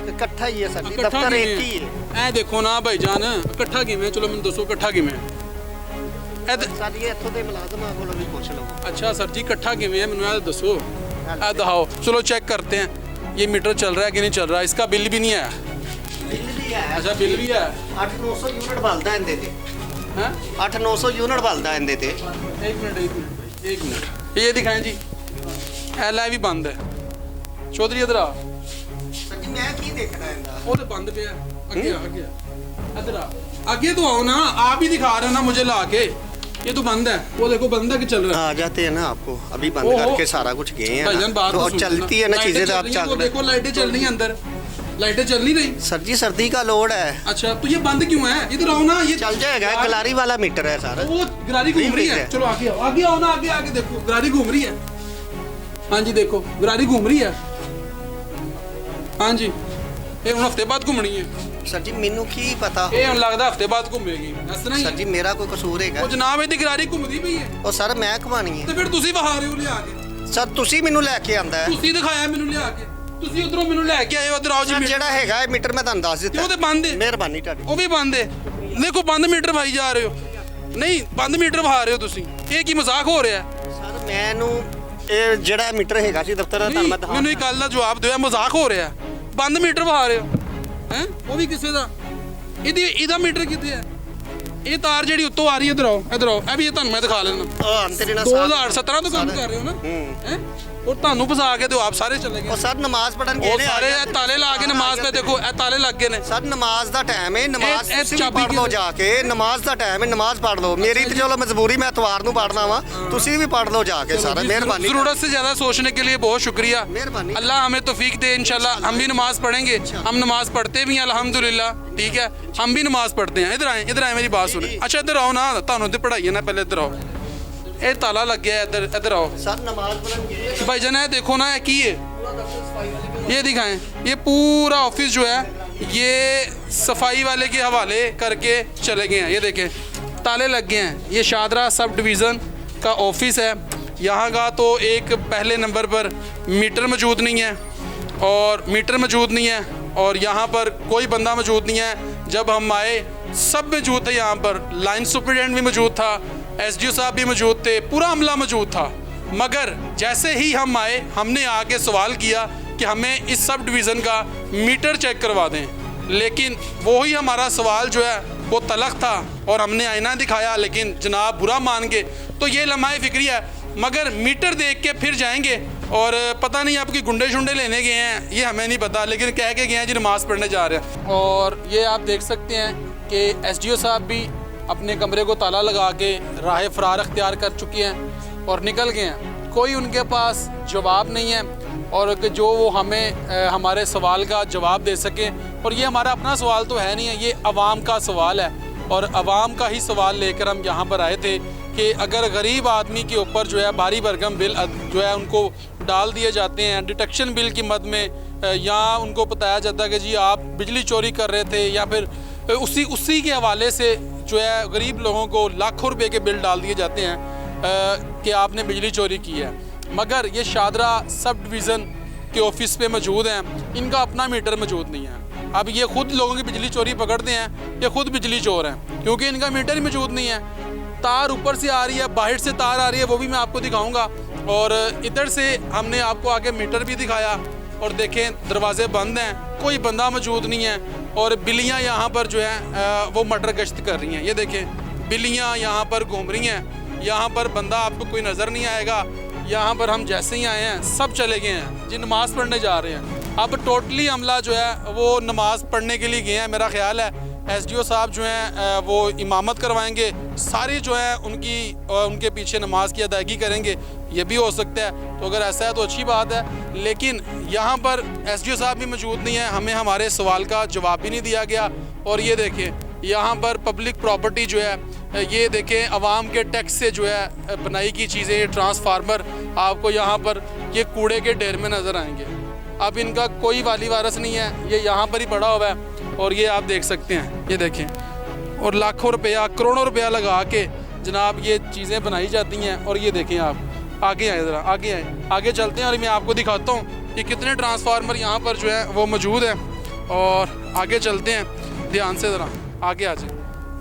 ਇਕੱਠਾ ਹੀ ਹੈ ਸਰ ਜੀ, ਇਕੱਠਾ ਦਫ਼ਤਰ ਕਿਵੇਂ ਇੱਕ ਹੀ ਹੈ। ਐ ਦੇਖੋ ਨਾ ਭਾਈ ਜਾਨ, ਇਕੱਠਾ ਕਿਵੇਂ? ਚਲੋ ਮੈਨੂੰ ਦੱਸੋ ਇਕੱਠਾ ਕਿਵੇਂ? ਇਹ ਤੇ- ਸਰ ਜੀ ਇੱਥੋਂ ਦੇ ਮੁਲਾਜ਼ਮਾਂ ਕੋਲੋਂ ਵੀ ਪੁੱਛ ਲਓ। अच्छा सर जी इकट्ठा किਵੇਂ है, मैंने दसो, दिखाओ। चलो चेक करते हैं ये मीटर चल रहा है कि नहीं चल रहा है। इसका बिल भी नहीं आया? ਬਿੱਲ ਵੀ ਹੈ। अच्छा बिल भी है 8-900 ਯੂਨਿਟ ਬਲਦਾ ਇਹਦੇ ਤੇ। हैं? 8-900 ਯੂਨਿਟ ਬਲਦਾ ਇਹਦੇ ਤੇ। एक मिनट ये दिखाएं जी। एल भी बंद है। चौधरी इधर आ, ਸਰ ਜੀ ਮੈਂ ਕੀ ਦੇਖਣਾ ਇਹਦਾ? वो तो बंद पे है। आगे आ, आगे आ, इधर आ, आगे तो आओ ना, आप ही दिखा रहे हो ना मुझे ला के। ये तो बंद है, वो देखो बंद है कि चल रहा है? आ जाते हैं ना आपको अभी बंद ओहो। करके सारा कुछ गए हैं भाईजान ना, बात तो तो और सुनो चलती है ना लाइटें चीजें, तो चल आप रही हैं, वो चल देखो लाइटें चल रही हैं अंदर, लाइटें चल नहीं रही। सर जी सर्दी का लोड है, अच्छा तो ये बंद क्यों है? इधर आओ ना, ये चल जाएगा। यार, गलारी वाला मीटर है सारा। वो गरारी घूम रही है। है। चलो आगे आओ, आगे आओ ना, आगे आगे देखो गरारी घूम रही है। हाँ जी देखो गरारी घूम रही है। हाँ जी ये ਹੁਣ ਹਫਤੇ ਬਾਅਦ ਘੁੰਮਣੀ ਹੈ। सर जी मैनू की पता। ਇਹ ਹੁਣ ਲੱਗਦਾ ਹਫਤੇ ਬਾਅਦ ਘੁੰਮੇਗੀ ਇਸ ਤਰ੍ਹਾਂ ਹੀ सर जी मेरा कोई कसूर है? ਉਹ ਜਨਾਬ ਇਹਦੀ ਗਰਾਰੀ ਘੁੰਮਦੀ ਪਈ ਹੈ और सर मैं घुमानी है। ਤੇ ਫਿਰ ਤੁਸੀਂ ਵਹਾ ਰਹੇ ਹੋ ਲਿਆ ਕੇ। सर तुसी मैनू लैके आंदा है। ਤੁਸੀਂ ਦਿਖਾਇਆ ਮੈਨੂੰ ਲਿਆ ਕੇ, ਤੁਸੀਂ ਉਧਰੋਂ ਮੈਨੂੰ ਲੈ ਕੇ ਆਏ ਹੋ। ਇਧਰ ਆਓ ਜੀ सर ਮੀਟਰ ਜਿਹੜਾ ਹੈਗਾ ਇਹ ਮੀਟਰ ਮੈਂ ਤੁਹਾਨੂੰ ਦੱਸ ਤੇ ਉਹ ਦਿੱਤਾ। ਤੇ ਬੰਦ ਹੈ, ਮਿਹਰਬਾਨੀ ਤੁਹਾਡੀ। ਉਹ ਵੀ ਬੰਦ ਹੈ। ਦੇਖੋ ਬੰਦ ਮੀਟਰ ਭਾਈ ਜਾ ਰਹੇ ਹੋ। ਨਹੀਂ ਬੰਦ ਮੀਟਰ ਵਹਾ ਰਹੇ ਹੋ ਤੁਸੀਂ, ਇਹ ਕੀ ਮਜ਼ਾਕ ਹੋ ਰਿਹਾ ਹੈ? ਸਰ ਮੈਨੂੰ ਇਹ ਜਿਹੜਾ ਮੀਟਰ ਹੈਗਾ ਸੀ ਦਫ਼ਤਰ ਦਾ ਤੁਹਾਨੂੰ ਮੈਂ ਦਿਖਾ। ਮੈਨੂੰ ਇਹ ਗੱਲ ਦਾ ਜਵਾਬ ਦਿਓ, ਇਹ ਮਜ਼ਾਕ ਹੋ ਰਿਹਾ ਹੈ? ਬੰਦ ਮੀਟਰ ਵਹਾ ਰਹੇ ਹੋ ਹੈ, ਉਹ ਵੀ ਕਿਸੇ ਦਾ। ਇਹਦਾ ਮੀਟਰ ਕਿੱਥੇ ਹੈ? ਇਹ ਤਾਰ ਜਿਹੜੀ ਉੱਤੋਂ ਆ ਰਹੀ ਹੈ, ਇਧਰ ਆਓ, ਇਧਰ ਆਓ। ਇਹ ਵੀ ਇਹ ਤੁਹਾਨੂੰ ਮੈਂ ਦਿਖਾ ਲੈਣਾ। ਉਹ ਅੰਤਰੇ ਨਾਲ 2017 ਤੋਂ ਕੰਮ ਕਰ ਰਹੇ ਹੋ ਨਾ ਹੈ? और ਤੁਹਾਨੂੰ ਫਸਾ ਕੇ ਤੇ ਆਪ ਸਾਰੇ ਚਲੇ ਗਏ। ਉਹ ਸਰ ਨਮਾਜ਼ ਪੜਨ ਗਏ ਉਹ ਨੇ। ਸਾਰੇ ਇਹ ਤਾਲੇ ਲਾ ਕੇ ਨਮਾਜ਼ ਪੇ ਦੇਖੋ, ਇਹ ਤਾਲੇ ਲੱਗ ਗਏ ਨੇ। ਸਰ ਨਮਾਜ਼ ਦਾ ਟਾਈਮ ਹੈ, ਨਮਾਜ਼ ਇਹ ਤੁਸੀਂ ਚਾਬੀ ਪੜ ਲਓ ਕਿਹਦੇ- ਜਾ ਕੇ। ਨਮਾਜ਼ ਦਾ ਟਾਈਮ ਹੈ, ਨਮਾਜ਼ ਪੜ ਲਓ। ਮੇਰੀ ਤੇ ਚਲੋ ਮਜਬੂਰੀ, ਮੈਂ ਇਤਵਾਰ ਨੂੰ ਪੜਨਾ ਵਾ, ਤੁਸੀਂ ਵੀ ਪੜ ਲਓ ਜਾ ਕੇ ਸਾਰਾ। ਮਿਹਰਬਾਨੀ। जरूरत से ज्यादा सोचने के लिए बहुत शुक्रिया। मेहरबानी। अल्लाह हमें तौफीक दे, इंशाल्लाह हम भी नमाज पढ़ेंगे। हम नमाज पढ़ते भी हैं अल्हम्दुलिल्लाह, ठीक है, हम भी नमाज पढ़ते हैं। इधर आए मेरी बात सुने। अच्छा इधर आओ ना, ਤੁਹਾਨੂੰ ਤੇ ਪੜਾਈ ਹੈ ਨਾ, ਪਹਿਲੇ ਇਧਰ ਆਓ। ਇਹ ਤਾਲਾ ਲੱਗਿਆ ਹੈ, इधर आओ। ਸਰ ਨਮਾਜ਼ ਪੜਨ ਗਏ। भाईजान है देखो ना, की है ये दिखाएं। ये पूरा ऑफिस जो है ये सफाई वाले के हवाले करके चले गए हैं। ये देखें ताले लग गए हैं। ये शादरा सब डिवीज़न का ऑफिस है। यहाँ का तो एक पहले नंबर पर मीटर मौजूद नहीं है, और मीटर मौजूद नहीं है, और यहाँ पर कोई बंदा मौजूद नहीं है। जब हम आए सब मौजूद थे यहाँ पर, लाइन सुपरिटेंडेंट भी मौजूद था, एसडीओ साहब भी मौजूद थे, पूरा अमला मौजूद था। मगर जैसे ही हम आए हमने आके सवाल किया कि हमें इस सब डिवीज़न का मीटर चेक करवा दें, लेकिन वही हमारा सवाल जो है वो तलख था, और हमने आईना दिखाया लेकिन जनाब बुरा मान गए। तो ये लम्हाए फ़िक्री है। मगर मीटर देख के फिर जाएंगे, और पता नहीं आपकी गुंडे शुंडे लेने गए हैं, ये हमें नहीं पता, लेकिन कह के गए हैं जी नमाज़ पढ़ने जा रहे हैं। और ये आप देख सकते हैं कि एसडीओ साहब भी अपने कमरे को ताला लगा के राह फ़रार अख्तियार कर चुके हैं और निकल गए हैं। कोई उनके पास जवाब नहीं है, और कि जो वो हमें हमारे सवाल का जवाब दे सकें। और ये हमारा अपना सवाल तो है नहीं है, ये अवाम का सवाल है, और अवाम का ही सवाल लेकर हम यहाँ पर आए थे कि अगर गरीब आदमी के ऊपर जो है भारी भरकम बिल जो है उनको डाल दिए जाते हैं डिटेक्शन बिल की मद में, या उनको बताया जाता है कि जी आप बिजली चोरी कर रहे थे, या फिर उसी के हवाले से जो है गरीब लोगों को लाखों रुपए के बिल डाल दिए जाते हैं कि आपने बिजली चोरी की है। मगर ये शादरा सब डिवीज़न के ऑफिस पे मौजूद हैं, इनका अपना मीटर मौजूद नहीं है। अब ये खुद लोगों की बिजली चोरी पकड़ते हैं, ये खुद बिजली चोर हैं, क्योंकि इनका मीटर ही मौजूद नहीं है। तार ऊपर से आ रही है, बाहर से तार आ रही है, वो भी मैं आपको दिखाऊंगा। और इधर से हमने आपको आगे मीटर भी दिखाया और देखें दरवाजे बंद हैं, कोई बंदा मौजूद नहीं है और बिल्लियाँ यहाँ पर जो है वो मटर गश्त कर रही हैं। ये देखें बिल्लियाँ यहाँ पर घूम रही हैं, यहाँ पर बंदा आपको कोई नज़र नहीं आएगा। यहाँ पर हम जैसे ही आए हैं सब चले गए हैं जी नमाज़ पढ़ने जा रहे हैं। अब टोटली अमला जो है वो नमाज़ पढ़ने के लिए गए हैं। मेरा ख्याल है एसडीओ साहब जो हैं वो इमामत करवाएंगे, सारी जो है उनके पीछे नमाज की अदायगी करेंगे, ये भी हो सकता है। तो अगर ऐसा है तो अच्छी बात है, लेकिन यहाँ पर एसडीओ साहब भी मौजूद नहीं है, हमें हमारे सवाल का जवाब भी नहीं दिया गया। और ये देखें यहाँ पर पब्लिक प्रॉपर्टी जो है, ये देखें आवाम के टैक्स से जो है बनाई की चीज़ें, ये ट्रांसफार्मर आपको यहाँ पर ये कूड़े के ढेर में नज़र आएंगे। अब इनका कोई वाली वारस नहीं है, ये यहाँ पर ही पड़ा हुआ है और ये आप देख सकते हैं, ये देखें। और लाखों रुपया करोड़ों रुपया लगा के जनाब ये चीज़ें बनाई जाती हैं। और ये देखें, आप आगे आए, ज़रा आगे आए, आगे चलते हैं और मैं आपको दिखाता हूँ कि कितने ट्रांसफार्मर यहाँ पर जो है वो मौजूद है। और आगे चलते हैं, ध्यान से ज़रा आगे आ जाए,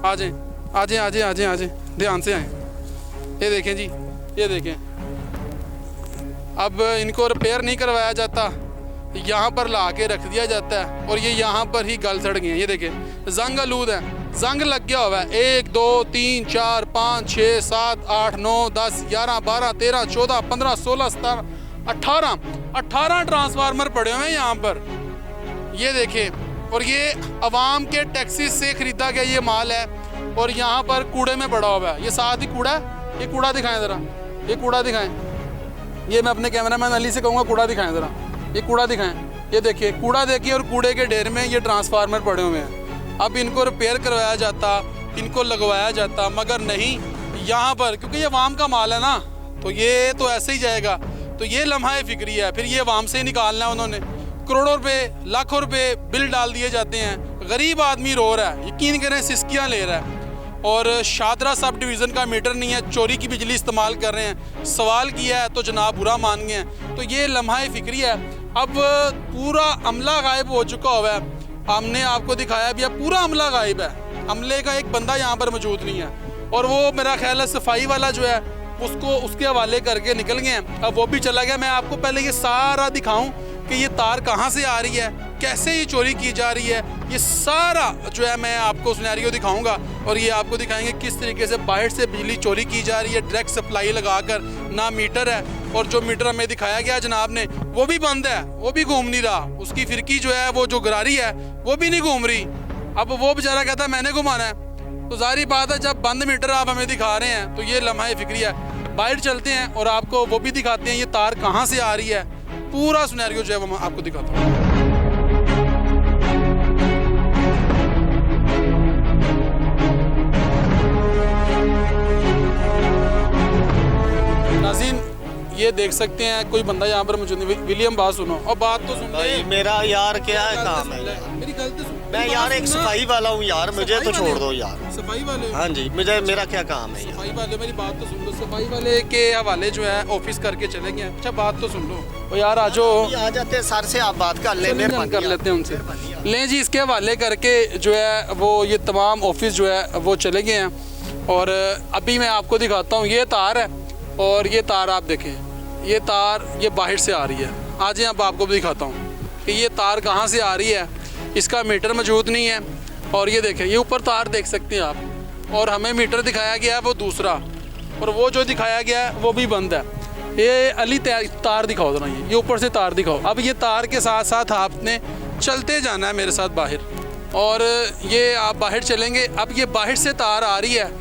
आ जाए, आ जाए, आ जाए, आ जाए, आ जाए, ध्यान से आए। ये देखें जी, ये देखें, अब इनको रिपेयर नहीं करवाया जाता, यहाँ पर ला के रख दिया जाता है और ये यहाँ पर ही गल सड़ गए हैं। ये देखें जंग आलूद है, जंग लग गया हुआ है। 1 2 3 4 5 6 7 8 9 10 11 12 13 14 15 16 17 18 ट्रांसफार्मर पड़े हुए हैं यहाँ पर, ये देखें। और ये आवाम के टैक्सेस से ख़रीदा गया ये माल है और यहाँ पर कूड़े में पड़ा हुआ है। ये साथ ही कूड़ा है, ये कूड़ा दिखाएं ज़रा, ये कूड़ा दिखाएं, ये मैं अपने कैमरामैन अली से कहूँगा कूड़ा दिखाएं ज़रा, ये कूड़ा दिखाएं। ये देखिए कूड़ा देखिए और कूड़े के ढेर में ये ट्रांसफार्मर पड़े हुए हैं। अब इनको रिपेयर करवाया जाता, इनको लगवाया जाता, मगर नहीं, यहाँ पर क्योंकि ये अवाम का माल है ना, तो ये तो ऐसे ही जाएगा। तो ये लम्हा फिक्री है, फिर ये अवाम से ही निकालना है उन्होंने। करोड़ों रुपए लाखों रुपए बिल डाल दिए जाते हैं, गरीब आदमी रो रहा है, यकीन करें सिस्कियाँ ले रहा है। और शादरा सब डिवीज़न का मीटर नहीं है, चोरी की बिजली इस्तेमाल कर रहे हैं, सवाल किया है तो जनाब बुरा मान गए हैं। तो ये लम्हा फिक्री है। अब पूरा अमला गायब हो चुका हुआ है, हमने आपको दिखाया भी है, पूरा अमला गायब है, अमले का एक बंदा यहाँ पर मौजूद नहीं है। और वो मेरा ख्याल है सफाई वाला जो है उसको उसके हवाले करके निकल गए हैं, अब वो भी चला गया। मैं आपको पहले ये सारा दिखाऊं कि ये तार कहाँ से आ रही है, कैसे ये चोरी की जा रही है, ये सारा जो है मैं आपको सिनेरियो दिखाऊंगा। और ये आपको दिखाएंगे किस तरीके से बाहर से बिजली चोरी की जा रही है, डायरेक्ट सप्लाई लगाकर, ना मीटर है। और जो मीटर हमें दिखाया गया जनाब ने वो भी बंद है, वो भी घूम नहीं रहा, उसकी फिरकी जो है वो जो गरारी है वो भी नहीं घूम रही। अब वो बेचारा कहता है मैंने घुमाना है, तो जाहिर बात है जब बंद मीटर आप हमें दिखा रहे हैं तो ये लम्हा फिक्री है। बाहर चलते हैं और आपको वो भी दिखाते हैं ये तार कहाँ से आ रही है, पूरा सिनेरियो जो है वो मैं आपको दिखाता हूँ। नाज़रीन ये देख सकते हैं कोई बंदा यहाँ पर मौजूद नहीं। विलियम बात सुनो और बात तो सुन ले। मेरा यार क्या है काम है, मेरी गलती सुन। मैं यार एक सफाई वाला हूँ यार, मुझे तो छोड़ दो यार। सफाई वाले? हाँ जी, मुझे मेरा क्या काम है? सफाई वाले मेरी बात तो सुन लो, सफाई वाले के हवाले जो है ऑफिस करके चलेंगे। अच्छा बात तो सुन लो, ओ यार आ जाते हैं सर से आप बात कर ले, मेहरबानी कर लेते हैं उनसे। लें जी, इसके हवाले करके जो है वो ये तमाम ऑफिस जो है वो चले गए हैं। और अभी मैं आपको दिखाता हूँ, ये तार है और ये तार आप देखें, ये तार ये बाहर से आ रही है। आज अब आपको दिखाता हूँ कि ये तार कहाँ से आ रही है, इसका मीटर मौजूद नहीं है। और ये देखें ये ऊपर तार देख सकते हैं आप, और हमें मीटर दिखाया गया है वो दूसरा, और वो जो दिखाया गया है वो भी बंद है। ये अली तार दिखाओ ना, ये ऊपर से तार दिखाओ। अब ये तार के साथ साथ आपने चलते जाना है मेरे साथ बाहर, और ये आप बाहर चलेंगे। अब ये बाहर से तार आ रही है,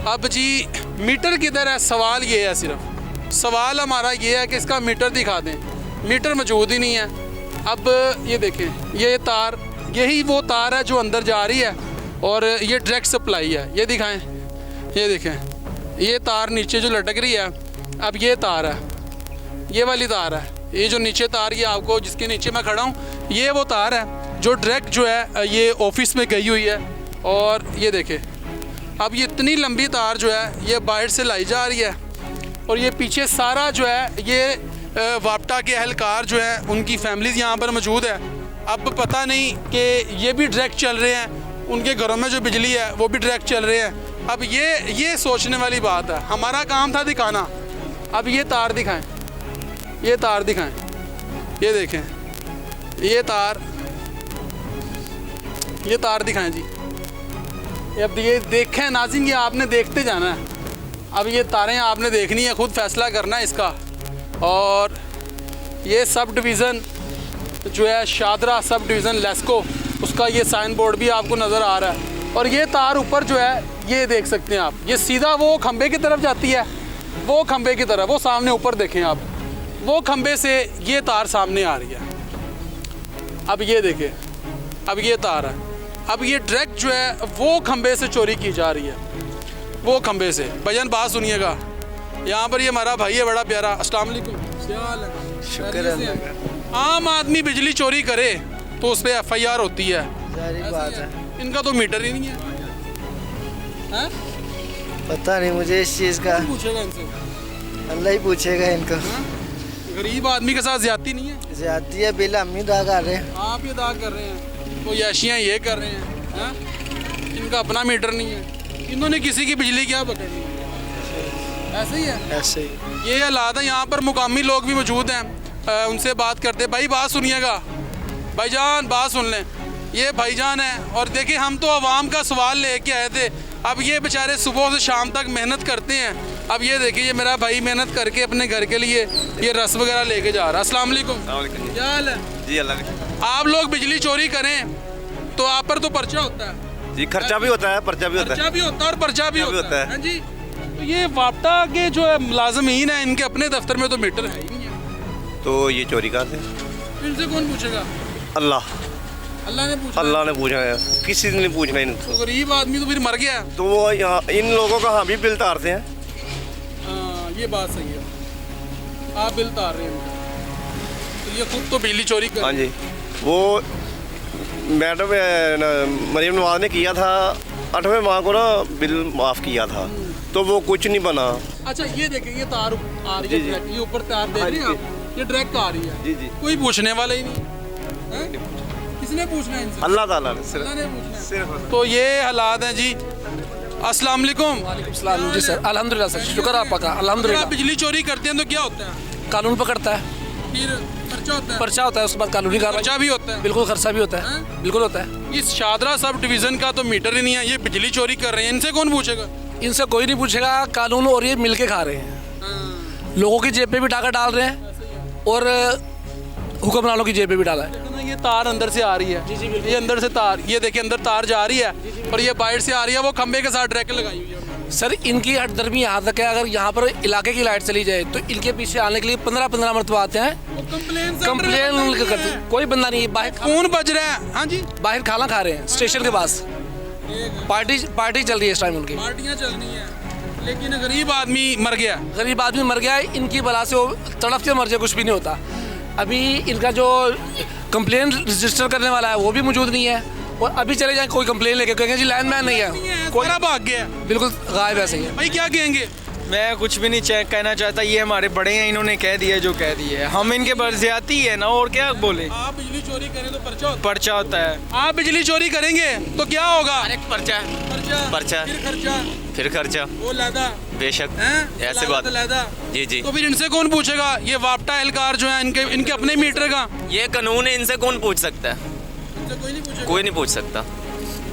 अब जी मीटर किधर है, सवाल ये है, सिर्फ सवाल हमारा ये है कि इसका मीटर दिखा दें, मीटर मौजूद ही नहीं है। अब ये देखें ये तार, यही वो तार है जो अंदर जा रही है और ये डायरेक्ट सप्लाई है। ये दिखाएं, ये देखें ये तार नीचे जो लटक रही है, अब ये तार है, ये वाली तार है, ये जो नीचे तार ये आपको जिसके नीचे मैं खड़ा हूँ, ये वो तार है जो डायरेक्ट जो है ये ऑफिस में गई हुई है। और ये देखें अब ये इतनी लंबी तार जो है ये बाहर से लाई जा रही है, और ये पीछे सारा जो है ये वापटा के अहलकार जो है उनकी फैमिलीज़ यहाँ पर मौजूद है। अब पता नहीं कि ये भी डायरेक्ट चल रहे हैं, उनके घरों में जो बिजली है वो भी डायरेक्ट चल रहे हैं। अब ये सोचने वाली बात है, हमारा काम था दिखाना। अब ये तार दिखाएं, ये तार दिखाएं, ये देखें, ये तार दिखाएं जी। अब ये देखें नाज़रीन, ये आपने देखते जाना है। अब ये तारें आपने देखनी है, खुद फैसला करना है इसका। और ये सब डिवीज़न जो है शादरा सब डिवीज़न लेस्को, उसका ये साइन बोर्ड भी आपको नज़र आ रहा है। और ये तार ऊपर जो है ये देख सकते हैं आप, ये सीधा वो खंबे की तरफ जाती है, वो खंबे की तरफ, वो सामने ऊपर देखें आप, वो खंबे से ये तार सामने आ रही है। अब ये देखें, अब ये तार है, अब ये डायरेक्ट जो है वो खंबे से चोरी की जा रही है, वो खंबे से। भजन बात सुनिएगा, यहाँ पर ये हमारा भाई है बड़ा प्यारा। अस्सलाम वालेकुम। शुक्र है। आम आदमी बिजली चोरी करे तो उस पर FIR होती है, सारी बात है। इनका तो मीटर ही नहीं है, हैं? पता नहीं मुझे इस चीज़ का, पूछेगा इनसे, अल्लाह ही पूछेगा इनको। गरीब आदमी के साथ ज्यादती नहीं है, ज्यादती है, बिल हम ही अदा कर रहे हैं। आप ये अदा कर रहे हैं, तो याशियाँ ये कर रहे हैं, इनका अपना मीटर नहीं है, इन्होंने किसी की बिजली क्या पकड़नी है, ऐसे ही है। ऐसे ही ये हालात है। यहाँ पर मुकामी लोग भी मौजूद हैं, उनसे बात करते हैं। भाई बात सुनिएगा, भाईजान बात सुन लें, ये भाईजान है। और देखिए हम तो आवाम का सवाल लेके आए थे, अब ये बेचारे सुबह से शाम तक मेहनत करते हैं। अब ये देखिए, ये मेरा भाई मेहनत करके अपने घर के लिए ये रस वगैरह लेके जा रहा है। अस्सलाम वालेकुम, क्या हाल है जी? अल्लाह आप लोग बिजली चोरी करें तो आप पर तो पर्चा होता है जी, खर्चा भी होता है, पर्चा भी होता है। पर्चा भी होता है और पर्चा भी होता है। है। हाँ जी, तो ये वापटा के जो है मुलाजमीन है, इनके अपने दफ्तर में तो मीटर है ही नहीं है, तो ये चोरी करते हैं। इनसे कौन पूछेगा? अल्लाह अल्लाह ने पूछा। अल्लाह ने पूछा है, किसी ने नहीं पूछना इनको। तो गरीब आदमी तो फिर मर गया। तो वो यहाँ इन लोगों का हम भी बिल तारते हैं। हाँ, ये बात सही है, आप बिल तार रहे हैं, तो ये खुद तो बिजली चोरी कर। हाँ जी, वो मैडम मरीम नवाज ने किया था 8वें माह को ना, बिल माफ़ किया था, तो वो कुछ नहीं बना। अच्छा ये देखें, ये तार आ रही है डायरेक्ट, ये ऊपर तार देख रहे हैं आप, ये डायरेक्ट आ रही है। जी जी, कोई पूछने वाला ही नहीं है? किसने पूछना है इनसे? अल्लाह ताला ने अल्लाह ने पूछना है। सिर्फ। तो ये हालात हैं जी। अस्सलाम वालेकुम। सलाम जी सर, अल्हम्दुलिल्लाह सर, शुक्र आपका, अगर आप अल्हम्दुलिल्लाह। बिजली चोरी करते हैं तो क्या होता है? कानून पकड़ता है, फिर खर्चा होता है, पर्चा होता है, उसके बाद कानूनी कार्रवाई। खर्चा भी होता है, बिल्कुल खर्चा भी होता है, हैं? बिल्कुल होता है। इस शादरा सब डिवीजन का तो मीटर ही नहीं है, ये बिजली चोरी कर रहे हैं, इनसे कौन पूछेगा? इनसे कोई नहीं पूछेगा, कानून और ये मिल के खा रहे हैं, लोगों की जेब पे भी टाका डाल रहे हैं और हुक्मरानों की जेब पे भी डाला है। ये तार अंदर से आ रही है, ये अंदर से तार, ये देखिए अंदर तार जा रही है और ये बाहर से आ रही है, वो खंबे के साथ डायरेक्ट लगाई हुई है। सर इनकी हटदर्मी यहाँ तक है, अगर यहाँ पर इलाके की लाइट चली जाए तो इनके पीछे आने के लिए 15-15 मरतबा आते हैं, कंप्लेन करते हैं। कोई बंदा नहीं, बाहर फोन बज रहा है। हाँ जी, बाहर खाना खा रहे हैं स्टेशन के पास, पार्टी चल रही है इस टाइम उनकी, पार्टियां चल रही हैं, लेकिन गरीब आदमी मर गया। गरीब आदमी मर गया है, इनकी बला से वो तड़प के मर जाए, कुछ भी नहीं होता। अभी इनका जो कंप्लेन रजिस्टर करने वाला है वो भी मौजूद नहीं है, और अभी चले जाए कोई कंप्लेन लेके, कहेंगे जी लैंडमैन नहीं है, कोई भाग गया, बिल्कुल गायब ऐसे ही है। भाई क्या कहेंगे? मैं कुछ भी नहीं कहना चाहता, ये हमारे बड़े हैं, इन्होंने कह दिया जो कह दिया है, हम इनके पर ज्यादती है ना, और क्या बोले। आप बिजली चोरी करें तो पर्चा होता है। पर्चा होता है। आप बिजली चोरी करेंगे तो क्या होगा? पर्चा पर्चा। फिर खर्चा, फिर खर्चा, वो लादा, बेशक हैं? ऐसे बात। लादा। जी जी, तो फिर इनसे कौन पूछेगा? ये वापटा एहलकार जो है, इनके अपने मीटर का, ये कानून है, इनसे कौन पूछ सकता है? इनसे कोई नहीं पूछेगा। कोई नहीं पूछ सकता।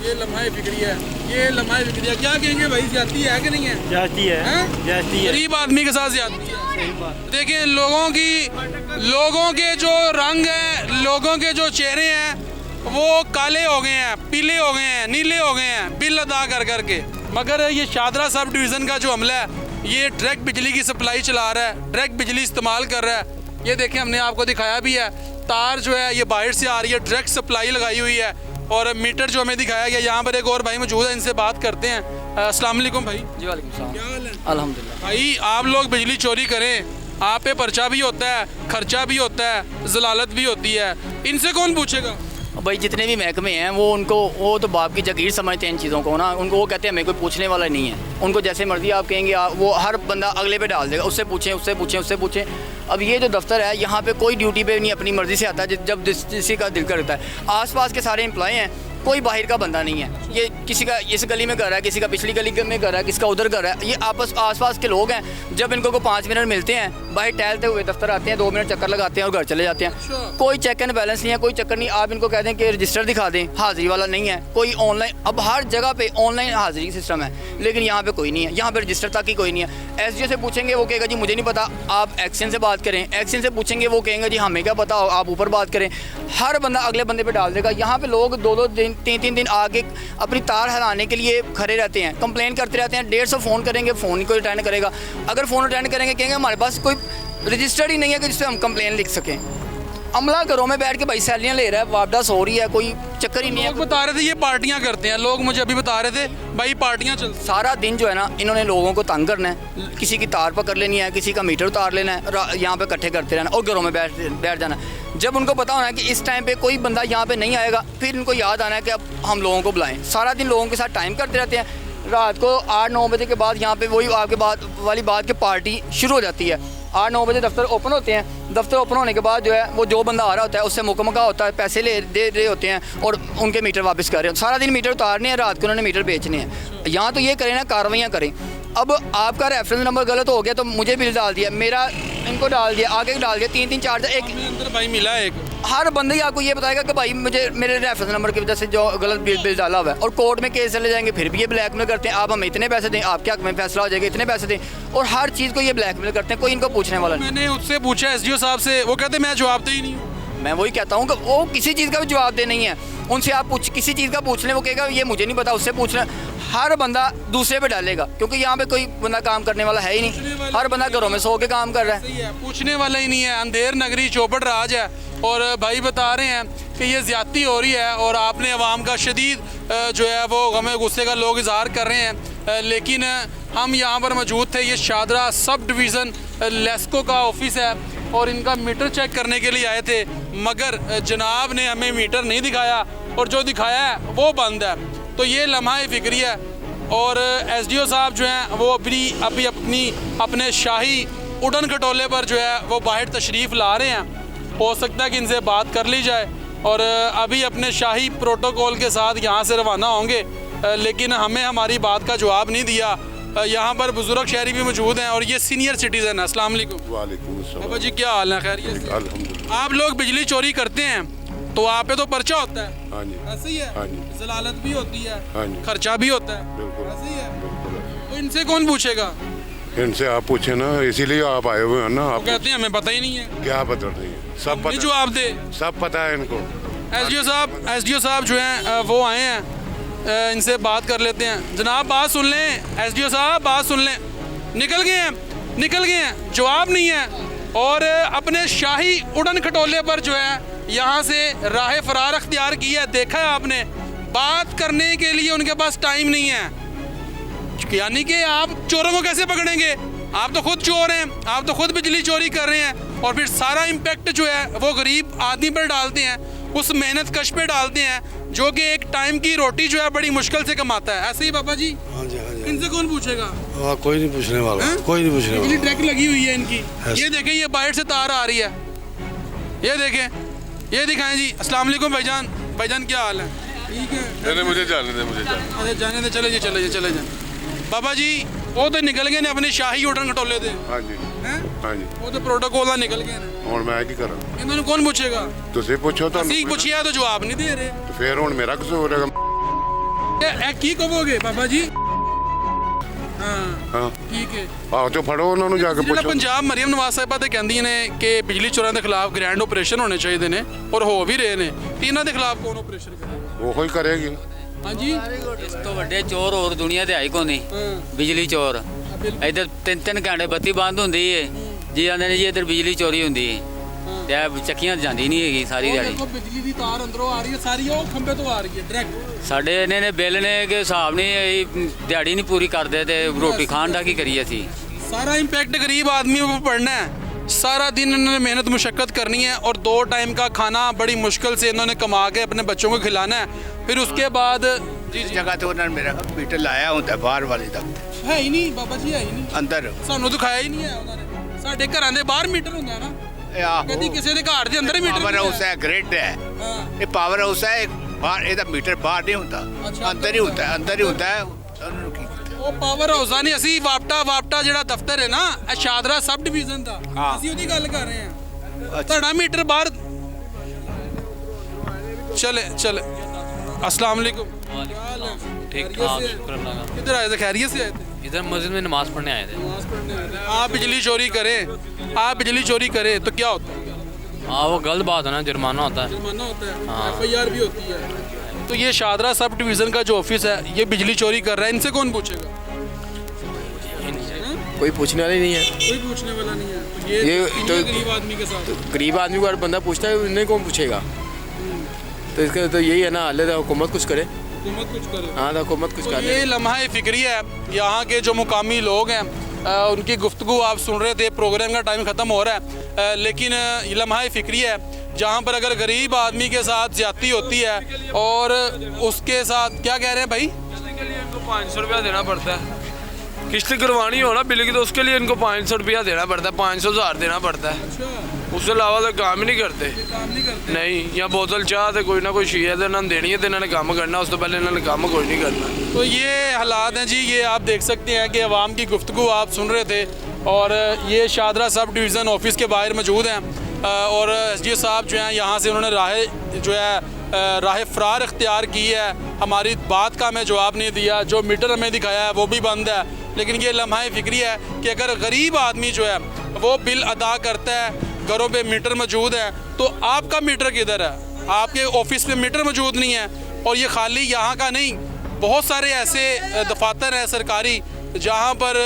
ये लम्हाए फिक्रिया है, ये लम्हाए फिक्रिया, क्या कहेंगे भाई? ज्यादती है कि नहीं है? जाती है, हैं? जाती है। गरीब आदमी के साथ ज्यादती है। देखिए लोगों के जो रंग हैं, लोगों के जो चेहरे हैं वो काले हो गए हैं, पीले हो गए हैं, नीले हो गए हैं बिल अदा कर करके। मगर ये शादरा सब डिवीज़न का जो हमला है, ये डायरेक्ट बिजली की सप्लाई चला रहा है, डायरेक्ट बिजली इस्तेमाल कर रहा है। ये देखें, हमने आपको दिखाया भी है, तार जो है ये बाहर से आ रही है, डायरेक्ट सप्लाई लगाई हुई है, और मीटर जो हमें दिखाया गया। यहाँ पर एक और भाई मौजूद है, इनसे बात करते हैं। अस्सलाम वालेकुम भाई। जी वालेकुम सलाम। क्या हाल है? अल्हम्दुलिल्लाह। भाई आप लोग बिजली चोरी करें, आप पे पर्चा भी होता है, खर्चा भी होता है, जलालत भी होती है, इनसे कौन पूछेगा? भाई जितने भी महकमे हैं वो तो बाप की जागीर समझते हैं इन चीज़ों को ना, उनको वो कहते हैं हमें कोई पूछने वाला नहीं है, उनको जैसे मर्जी आप कहेंगे वो हर बंदा अगले पे डाल देगा, उससे पूछें उससे पूछें उससे पूछें। अब ये जो दफ्तर है, यहाँ पे कोई ड्यूटी पे नहीं अपनी मर्ज़ी से आता है, जब किसी का दिल करता है। आसपास के सारे एम्प्लॉय हैं, कोई बाहर का बंदा नहीं है। ये किसी का इस गली में घर है, किसी का पिछली गली में घर है, किसका उधर घर है। ये आपस आसपास के लोग हैं। जब इनको को 5 मिनट मिलते हैं, बाहर टहलते हुए दफ्तर आते हैं, 2 मिनट चक्कर लगाते हैं और घर चले जाते हैं। कोई चेक एंड बैलेंस नहीं है, कोई चक्कर नहीं। आप इनको कह दें कि रजिस्टर दिखा दें, हाजिरी वाला नहीं है। कोई ऑनलाइन, अब हर जगह पे ऑनलाइन हाजिरी सिस्टम है, लेकिन यहाँ पे कोई नहीं है। यहाँ पे रजिस्टर तक ही कोई नहीं है। SDO से पूछेंगे, वो कहेगा जी मुझे नहीं पता, आप एक्शन से बात करें। एक्शन से पूछेंगे, वो कहेंगे जी हमें क्या पता, आप ऊपर बात करें। हर बंदा अगले बंदे पे डाल देगा। यहाँ पे लोग 2-2 दिन 3-3 दिन आगे अपनी तार हराने के लिए खड़े रहते हैं, कंप्लेन करते रहते हैं। 150 फ़ोन करेंगे, फ़ोन कोई अटेंड करेगा। अगर फ़ोन अटेंड करेंगे, कहेंगे हमारे पास कोई रजिस्टर्ड ही नहीं है कि जिससे हम कंप्लेन लिख सकें। अमला घरों में बैठ के भाई सैलरियाँ ले रहा है, वापस हो रही है, कोई चक्कर ही नहीं है। लोग बता रहे थे ये पार्टियां करते हैं, लोग मुझे अभी बता रहे थे भाई पार्टियां चल। सारा दिन जो है ना, इन्होंने लोगों को तंग करना है। किसी की तार पकड़ लेनी है, किसी का मीटर उतार लेना है, यहाँ पे इकट्ठे करते रहना और घरों में बैठ जाना है। जब उनको पता होना है कि इस टाइम पे कोई बंदा यहाँ पे नहीं आएगा, फिर इनको याद आना है कि अब हम लोगों को बुलाएं। सारा दिन लोगों के साथ टाइम करते रहते हैं। रात को 8-9 बजे के बाद यहाँ पे वही आपके बात वाली बात की पार्टी शुरू हो जाती है। 8-9 बजे दफ्तर ओपन होते हैं। दफ्तर ओपन होने के बाद जो है वो जो बंदा आ रहा होता है उससे मुकम्मल होता है, पैसे दे रहे होते हैं और उनके मीटर वापस कर रहे हैं। सारा दिन मीटर उतारने हैं, रात को उन्होंने मीटर बेचने हैं। यहाँ तो ये करें ना, कार्रवाइयाँ करें। अब आपका रेफरेंस नंबर गलत हो गया तो मुझे बिल डाल दिया, मेरा इनको डाल दिया, आगे डाल दिया, 3-3 4 एक अंदर भाई मिला है एक। हर बंदा ही आपको ये बताएगा कि भाई मुझे मेरे रेफरेंस नंबर की वजह से जो गलत बिल डाला हुआ है। और कोर्ट में केस चले जाएंगे, फिर भी ये ब्लैकमेल करते हैं। आप हमें इतने पैसे दें, आपके हक में फैसला हो जाएगा, इतने पैसे दें। और हर चीज़ को ये ब्लैकमेल करते हैं, कोई इनको पूछने वाला नहीं। मैंने उससे पूछा SDO साहब से, वो कहते मैं जवाब दे ही नहीं हूँ। मैं वही कहता हूँ कि वो किसी चीज़ का भी जवाब दे नहीं है। उनसे आप किसी चीज़ का पूछ लें, वो कहेगा ये मुझे नहीं पता, उससे पूछ लें। हर बंदा दूसरे पे डालेगा, क्योंकि यहाँ पे कोई बंदा काम करने वाला है ही नहीं। हर बंदा घरों में सो के काम कर रहा है। पूछने वाला ही नहीं है। अंधेर नगरी चौपड़ राज है। और भाई बता रहे हैं कि ये ज़्यादती हो रही है और आपने अवाम का शदीद जो है वो गमे गुस्से का लोग इजहार कर रहे हैं। लेकिन हम यहाँ पर मौजूद थे। ये शादरा सब डिवीज़न लेस्को का ऑफिस है और इनका मीटर चेक करने के लिए आए थे, मगर जनाब ने हमें मीटर नहीं दिखाया और जो दिखाया है वो बंद है। तो ये लम्हा फिक्री है। और SDO साहब जो हैं वो अभी अपने शाही उड़न खटोले पर जो है वो बाहर तशरीफ़ ला रहे हैं। हो सकता है कि इनसे बात कर ली जाए और अभी अपने शाही प्रोटोकॉल के साथ यहाँ से रवाना होंगे। लेकिन हमें हमारी बात का जवाब नहीं दिया। यहाँ पर बुजुर्ग शहरी भी मौजूद हैं और ये सीनियर सिटीज़न है। अस्सलाम वालेकुम। वालेकुम अस्सलाम। बाबा जी क्या हाल है? खैरियत? अल्हम्दुलिल्लाह। आप लोग बिजली चोरी करते हैं तो आप पे तो पर्चा होता है। हाँ जी। ऐसे ही है। हाँ जी। जलालत भी होती है। हाँ जी। खर्चा भी होता है। बिल्कुल। ऐसे ही है। बिल्कुल। तो इनसे कौन पूछेगा? इनसे आप पूछे ना, इसीलिए आप आए हुए हैं ना। वो आप कहते हैं हमें पता ही नहीं है। क्या पता नहीं है, सब नहीं पता, जवाब दे। सब पता है इनको। SDO साहब जो हैं वो आए हैं, इनसे बात कर लेते हैं। जनाब बात सुन लें, SDO साहब बात सुन लें। निकल गए हैं, जवाब नहीं है। और अपने शाही उड़न खटोले पर जो है यहाँ से राह फरार अख्तियार की है। देखा है आपने, बात करने के लिए उनके पास टाइम नहीं है। यानी कि आप चोरों को कैसे पकड़ेंगे? आप तो खुद चोर हैं, आप तो खुद बिजली चोरी कर रहे हैं और फिर सारा इम्पैक्ट जो है वो गरीब आदमी पर डालते हैं, उस मेहनत कश पे डालते हैं जो कि एक टाइम की रोटी जो है बड़ी मुश्किल से कमाता है। ऐसे ही बाबा जी? हाँ जी, हाँ जी। इनसे कौन पूछेगा? कोई नहीं पूछने वाला है? कोई नहीं पूछने वाला। बिजली ट्रैक लगी हुई है इनकी। ये देखें, ये बाहर से तार आ रही है। ये देखें, ये दिखाएं जी। अस्सलाम वालेकुम भाईजान। भाईजान क्या हाल है? ठीक है। मुझे जाने दे, मुझे अरे जाने दे, चले जाए। बाबा जी वो तो निकल गए ने अपने शाही उड़न खटोले थे। हाँ जी। हाँ जी। वो तो प्रोटोकॉल ना निकल गए ने। और मैं की करा? इन्होंने कौन पूछेगा? तुझे पूछो तो। ਅਸੀਂ ਪੁੱਛਿਆ तो जवाब नहीं दे रहे। तो फिर ਹੁਣ मेरा कसूर है? ਇਹ ਕੀ ਕਹੋਗੇ ਬਾਬਾ ਜੀ? हाँ ठीक है। ਆਓ ਜੋ ਫੜੋ ਉਹਨਾਂ ਨੂੰ ਜਾ ਕੇ ਜਿਹੜਾ ਪੁੱਛੋ। ਪੰਜਾਬ ਮਰੀਮ ਨਵਾਜ਼ ਸਾਹਿਬਾ ਤੇ ਕਹਿੰਦੀਆਂ ਨੇ ਕਿ ਬਿਜਲੀ ਚੋਰਾਂ ਦੇ ਖਿਲਾਫ ਗ੍ਰੈਂਡ ਆਪਰੇਸ਼ਨ ਹੋਣੇ ਚਾਹੀਦੇ ਨੇ ਔਰ ਹੋ ਵੀ ਰਹੇ ਨੇ, ਤੇ ਇਹਨਾਂ ਦੇ ਖਿਲਾਫ ਕੌਣ ਆਪਰੇਸ਼ਨ ਕਰੇਗਾ? ਉਹੋ ਹੀ ਕਰੇਗੀ। ਹਾਂਜੀ। ਇਸ ਤੋਂ ਵੱਡੇ ਚੋਰ ਹੋਰ ਦੁਨੀਆ ਤੇ ਆਈ ਕੋਨੀ। ਬਿਜਲੀ ਚੋਰ ਇੱਧਰ 3-3 ਘੰਟੇ ਬੱਤੀ ਬੰਦ ਹੁੰਦੀ ਏ ਜੀ, ਆਂਦੇ ਨੇ ਜੀ ਇੱਧਰ ਬਿਜਲੀ ਚੋਰੀ ਹੁੰਦੀ ਏ ਤੇ ਚੱਕੀਆਂ ਜਾਂਦੀ ਨਹੀਂ ਹੈਗੀ ਸਾਰੀ ਦਿਹਾੜੀ। ਦੇਖੋ ਬਿਜਲੀ ਦੀ ਤਾਰ ਅੰਦਰੋਂ ਆ ਰਹੀ ਹੈ ਸਾਰੀ, ਉਹ ਖੰਭੇ ਤੋਂ ਆ ਰਹੀ ਹੈ ਡਾਇਰੈਕਟ। ਸਾਡੇ ਇਹਨੇ ਨੇ ਬਿੱਲ ਨੇ ਕਿ ਹਿਸਾਬ ਨਹੀਂ, ਦਿਹਾੜੀ ਨਹੀਂ ਪੂਰੀ ਕਰਦੇ ਤੇ ਰੋਟੀ ਖਾਣ ਦਾ ਕੀ ਕਰੀਏ ਅਸੀਂ? सारा इम्पैक्ट गरीब आदमी पर पड़ना है। सारा दिन इन्होंने मेहनत मुशक्क़त करनी है और 2 टाइम का खाना बड़ी मुश्किल से इन्होंने कमा के अपने बच्चों को खिलाना है। फिर उसके बाद जिस जगह तो उन्होंने मेरा मीटर लाया होता है बाहर वाली तक है ही नहीं बाबा जी, है ही नहीं अंदर सानू दिखाया ही नहीं है उन्होंने। साडे घरां दे बाहर मीटर हुंदा है ना, कदी किसी दे घर दे अंदर ही मीटर। पावर हाउस है, ग्रिड है, ये पावर हाउस है, बाहर ਇਹਦਾ ਮੀਟਰ ਬਾਹਰ ਨਹੀਂ ਹੁੰਦਾ ਅੰਦਰ ਹੀ ਹੁੰਦਾ ਹੈ ਅੰਦਰ ਹੀ ਹੁੰਦਾ ਹੈ ਉਹਨਾਂ ਨੂੰ ਕੀ ਉਹ ਪਾਵਰ ਹਾਊਸਾਂ ਨੇ ਅਸੀਂ ਵਾਪਟਾ ਜਿਹੜਾ ਦਫ਼ਤਰ ਹੈ ਨਾ ਇਹ ਸ਼ਾਦਰਾ ਸਬ ਡਿਵੀਜ਼ਨ ਦਾ ਅਸੀਂ ਉਹਦੀ ਗੱਲ ਕਰ ਰਹੇ ਹਾਂ ਤੁਹਾਡਾ ਮੀਟਰ ਬਾਹਰ चले अस्सलाम वालेकुम ठीक ठाक शुक्र अल्लाह का। किधर आए थे? खैरियत से आए थे? इधर मस्जिद में नमाज पढ़ने आए थे। आप बिजली चोरी करें तो क्या होता है? हाँ वो गलत बात है ना, जुर्माना होता है। हाँ। FIR भी होती है। तो ये शादरा सब डिवीज़न का जो ऑफिस है ये बिजली चोरी कर रहा है, इनसे कौन पूछेगा? कोई पूछने वाला ही नहीं है। कोई पूछने वाला नहीं है। ये तो गरीब आदमी के साथ, गरीब आदमी को अगर बंदा पूछता है उन्हें कौन पूछेगा? तो इसका तो यही है ना, अल्लाह हुकूमत कुछ करे। हाँ हुकूमत कुछ करे। ये लम्हा फिक्री है, यहाँ के जो मुकामी लोग हैं उनकी गुफ्तगू आप सुन रहे थे। प्रोग्राम का टाइम ख़त्म हो रहा है, लेकिन ये लम्हा फिक्री है जहाँ पर अगर गरीब आदमी के साथ ज्यादती होती है और उसके साथ क्या कह रहे हैं भाई, के लिए इनको 500 रुपया देना पड़ता है। किस्त करवानी हो ना बिल की तो उसके लिए इनको 500 रुपया देना पड़ता है, 500,000 देना पड़ता है। उसके अलावा तो काम ही नहीं करते। नहीं, या बोतल चाह तो कोई ना कोई चीज़ है तो इन्होंने देनी है तो इन्होंने काम करना, उस तो पहले इन्होंने काम कोई नहीं करना। तो ये हालात हैं जी, ये आप देख सकते हैं कि अवाम की गुफ्तगू आप सुन रहे थे। और ये शादरा सब डिवीज़न ऑफिस के बाहर मौजूद हैं और SDO साहब जो हैं यहाँ से उन्होंने राह फ़रार इख्तियार की है। हमारी बात का हमें जवाब नहीं दिया, जो मीटर हमें दिखाया है वो भी बंद है। लेकिन ये लम्हा फिक्री है कि अगर गरीब आदमी जो है वो बिल अदा करता है, घरों पे मीटर मौजूद है, तो आपका मीटर किधर है? आपके ऑफिस में मीटर मौजूद नहीं है। और ये खाली यहाँ का नहीं, बहुत सारे ऐसे दफातर हैं सरकारी जहाँ पर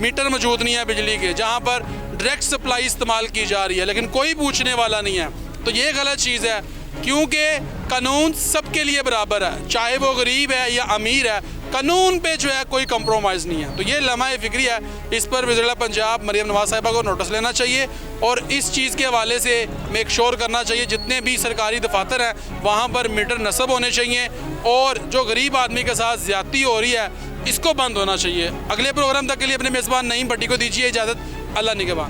मीटर मौजूद नहीं है बिजली के, जहाँ पर डायरेक्ट सप्लाई इस्तेमाल की जा रही है, लेकिन कोई पूछने वाला नहीं है। तो ये गलत चीज़ है, क्योंकि कानून सबके लिए बराबर है, चाहे वो गरीब है या अमीर है, कानून पे जो है कोई कंप्रोमाइज़ नहीं है। तो ये लम्हा फिक्री है, इस पर वज़ीर पंजाब मरियम नवाज साहिबा को नोटिस लेना चाहिए और इस चीज़ के हवाले से मेक श्योर करना चाहिए जितने भी सरकारी दफातर हैं वहाँ पर मीटर नस्ब होने चाहिए और जो गरीब आदमी के साथ ज़्यादती हो रही है इसको बंद होना चाहिए। अगले प्रोग्राम तक के लिए अपने मेज़बान नईम भट्टी को दीजिए इजाज़त। अल्लाह निगहबान।